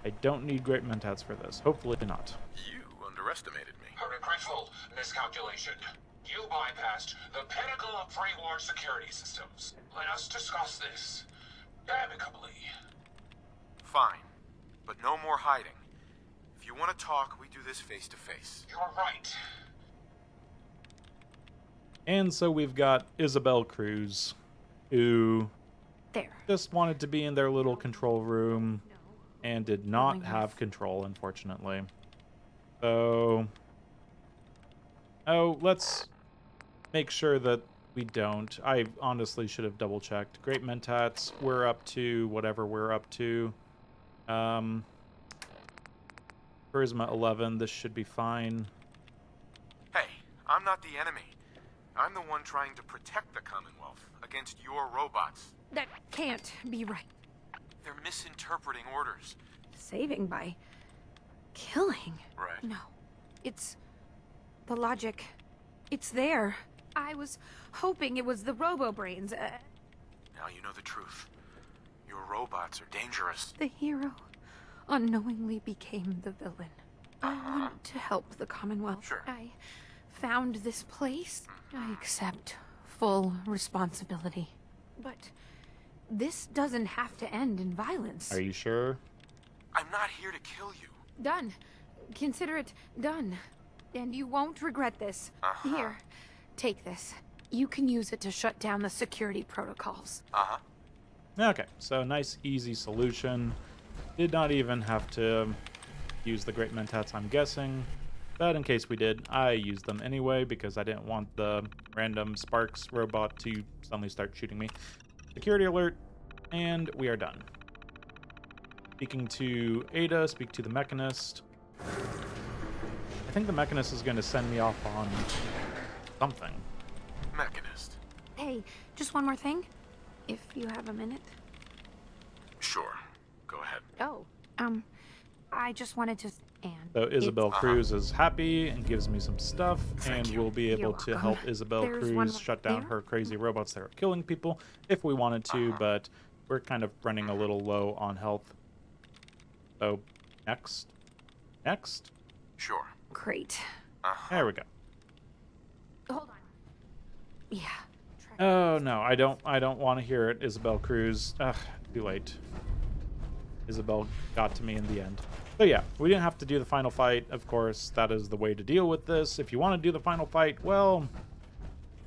I don't need Great Mentats for this. Hopefully not. You underestimated me. A regretful miscalculation. You bypassed the pinnacle of pre-war security systems. Let us discuss this amicably. Fine, but no more hiding. If you want to talk, we do this face to face. You're right. And so we've got Isabel Cruz, who just wanted to be in their little control room and did not have control, unfortunately. So, let's make sure that we don't. I honestly should have double checked. Great Mentats, we're up to whatever we're up to. Charisma 11, this should be fine. Hey, I'm not the enemy. I'm the one trying to protect the Commonwealth against your robots. That can't be right. They're misinterpreting orders. Saving by killing. Right. No. It's the logic. It's there. I was hoping it was the robobrains. Now you know the truth. Your robots are dangerous. The hero unknowingly became the villain. I want to help the Commonwealth. Sure. I found this place. I accept full responsibility. But this doesn't have to end in violence. Are you sure? I'm not here to kill you. Done. Consider it done. And you won't regret this. Here, take this. You can use it to shut down the security protocols. Okay, so nice, easy solution. Did not even have to use the Great Mentats, I'm guessing. But in case we did, I used them anyway because I didn't want the random Sparks robot to suddenly start shooting me. Security alert, and we are done. Speaking to Ada, speak to the Mechanist. I think the Mechanist is going to send me off on something. Mechanist. Hey, just one more thing. if you have a minute. Sure. Go ahead. Oh, I just wanted to... And So Isabel it's- Cruz is happy and gives me some stuff, and we'll be able You're to welcome. help Isabel There's one Cruz right shut down there. her crazy robots that are killing people if we wanted to, but we're kind of running a little low on health. So, next. Next. Sure. Great. There we go. Hold on. Yeah. Oh no, I don't want to hear it, Isabel Cruz. Ugh, too late. Isabel got to me in the end. So yeah, we didn't have to do the final fight. Of course, that is the way to deal with this. If you want to do the final fight, well,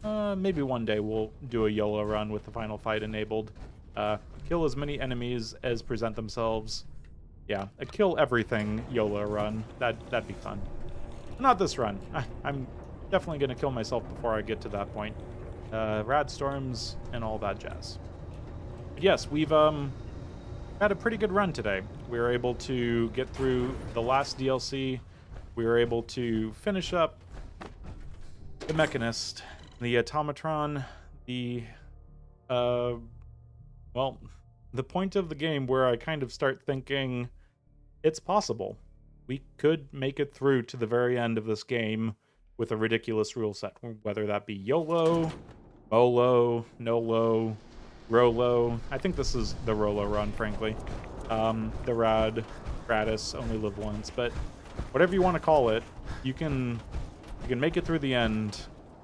maybe one day we'll do a YOLO run with the final fight enabled. Kill as many enemies as present themselves. Yeah, a kill everything YOLO run. That'd be fun. Not this run. I'm definitely gonna kill myself before I get to that point. Radstorms and all that jazz. But yes, we've had a pretty good run today. We were able to get through the last DLC. We were able to finish up the Mechanist, the Automatron, the well, the point of the game where I kind of start thinking it's possible. We could make it through to the very end of this game with a ridiculous rule set, whether that be YOLO, MOLO, NOLO, Rolo. I think this is the Rolo run, frankly. The Radis, only live once, but whatever you want to call it, you can make it through the end.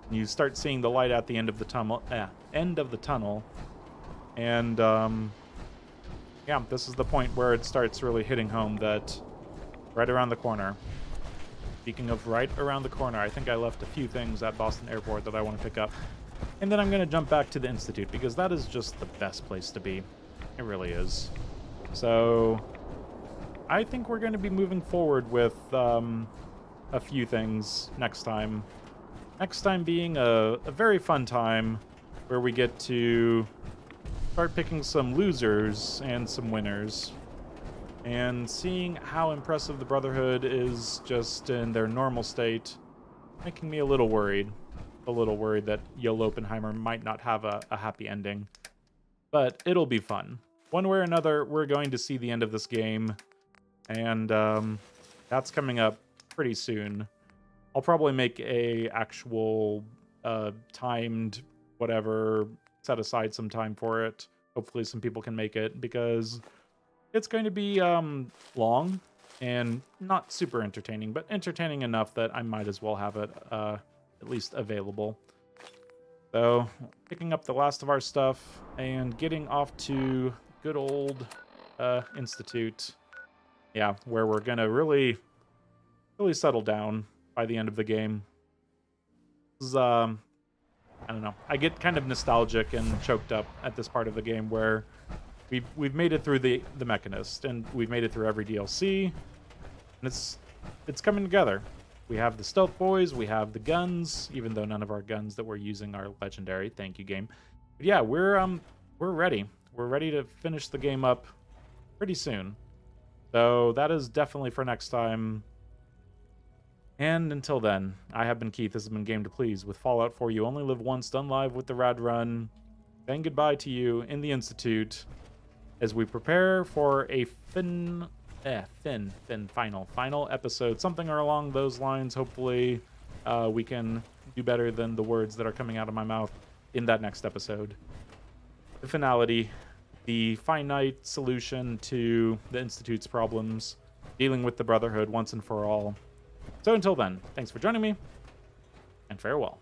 And you start seeing the light at the end of the tunnel. And yeah, this is the point where it starts really hitting home that right around the corner. Speaking of right around the corner, I think I left a few things at Boston Airport that I want to pick up. And then I'm going to jump back to the Institute, because that is just the best place to be. It really is. So, I think we're going to be moving forward with a few things next time. Next time being a very fun time where we get to start picking some losers and some winners. And seeing how impressive the Brotherhood is just in their normal state, making me a little worried. A little worried that YOLO Oppenheimer might not have a happy ending. But it'll be fun. One way or another, we're going to see the end of this game. And that's coming up pretty soon. I'll probably make a actual timed whatever, set aside some time for it. Hopefully some people can make it, because it's going to be long and not super entertaining, but entertaining enough that I might as well have it at least available. So, picking up the last of our stuff and getting off to good old Institute. Yeah, where we're gonna really settle down by the end of the game. This is, I don't know. I get kind of nostalgic and choked up at this part of the game where we've made it through the Mechanist, and we've made it through every DLC, and it's coming together. We have the stealth boys, we have the guns, even though none of our guns that we're using are legendary. Thank you, game. But yeah, we're ready. We're ready to finish the game up pretty soon. So that is definitely for next time. And until then, I have been Keith. This has been Game to Please with Fallout 4 You Only Live Once, done live with the Rad Run. Saying goodbye to you in the Institute as we prepare for a final episode, something along those lines. Hopefully we can do better than the words that are coming out of my mouth in that next episode. The finality, the finite solution to the Institute's problems, dealing with the Brotherhood once and for all. So until then, thanks for joining me, and farewell.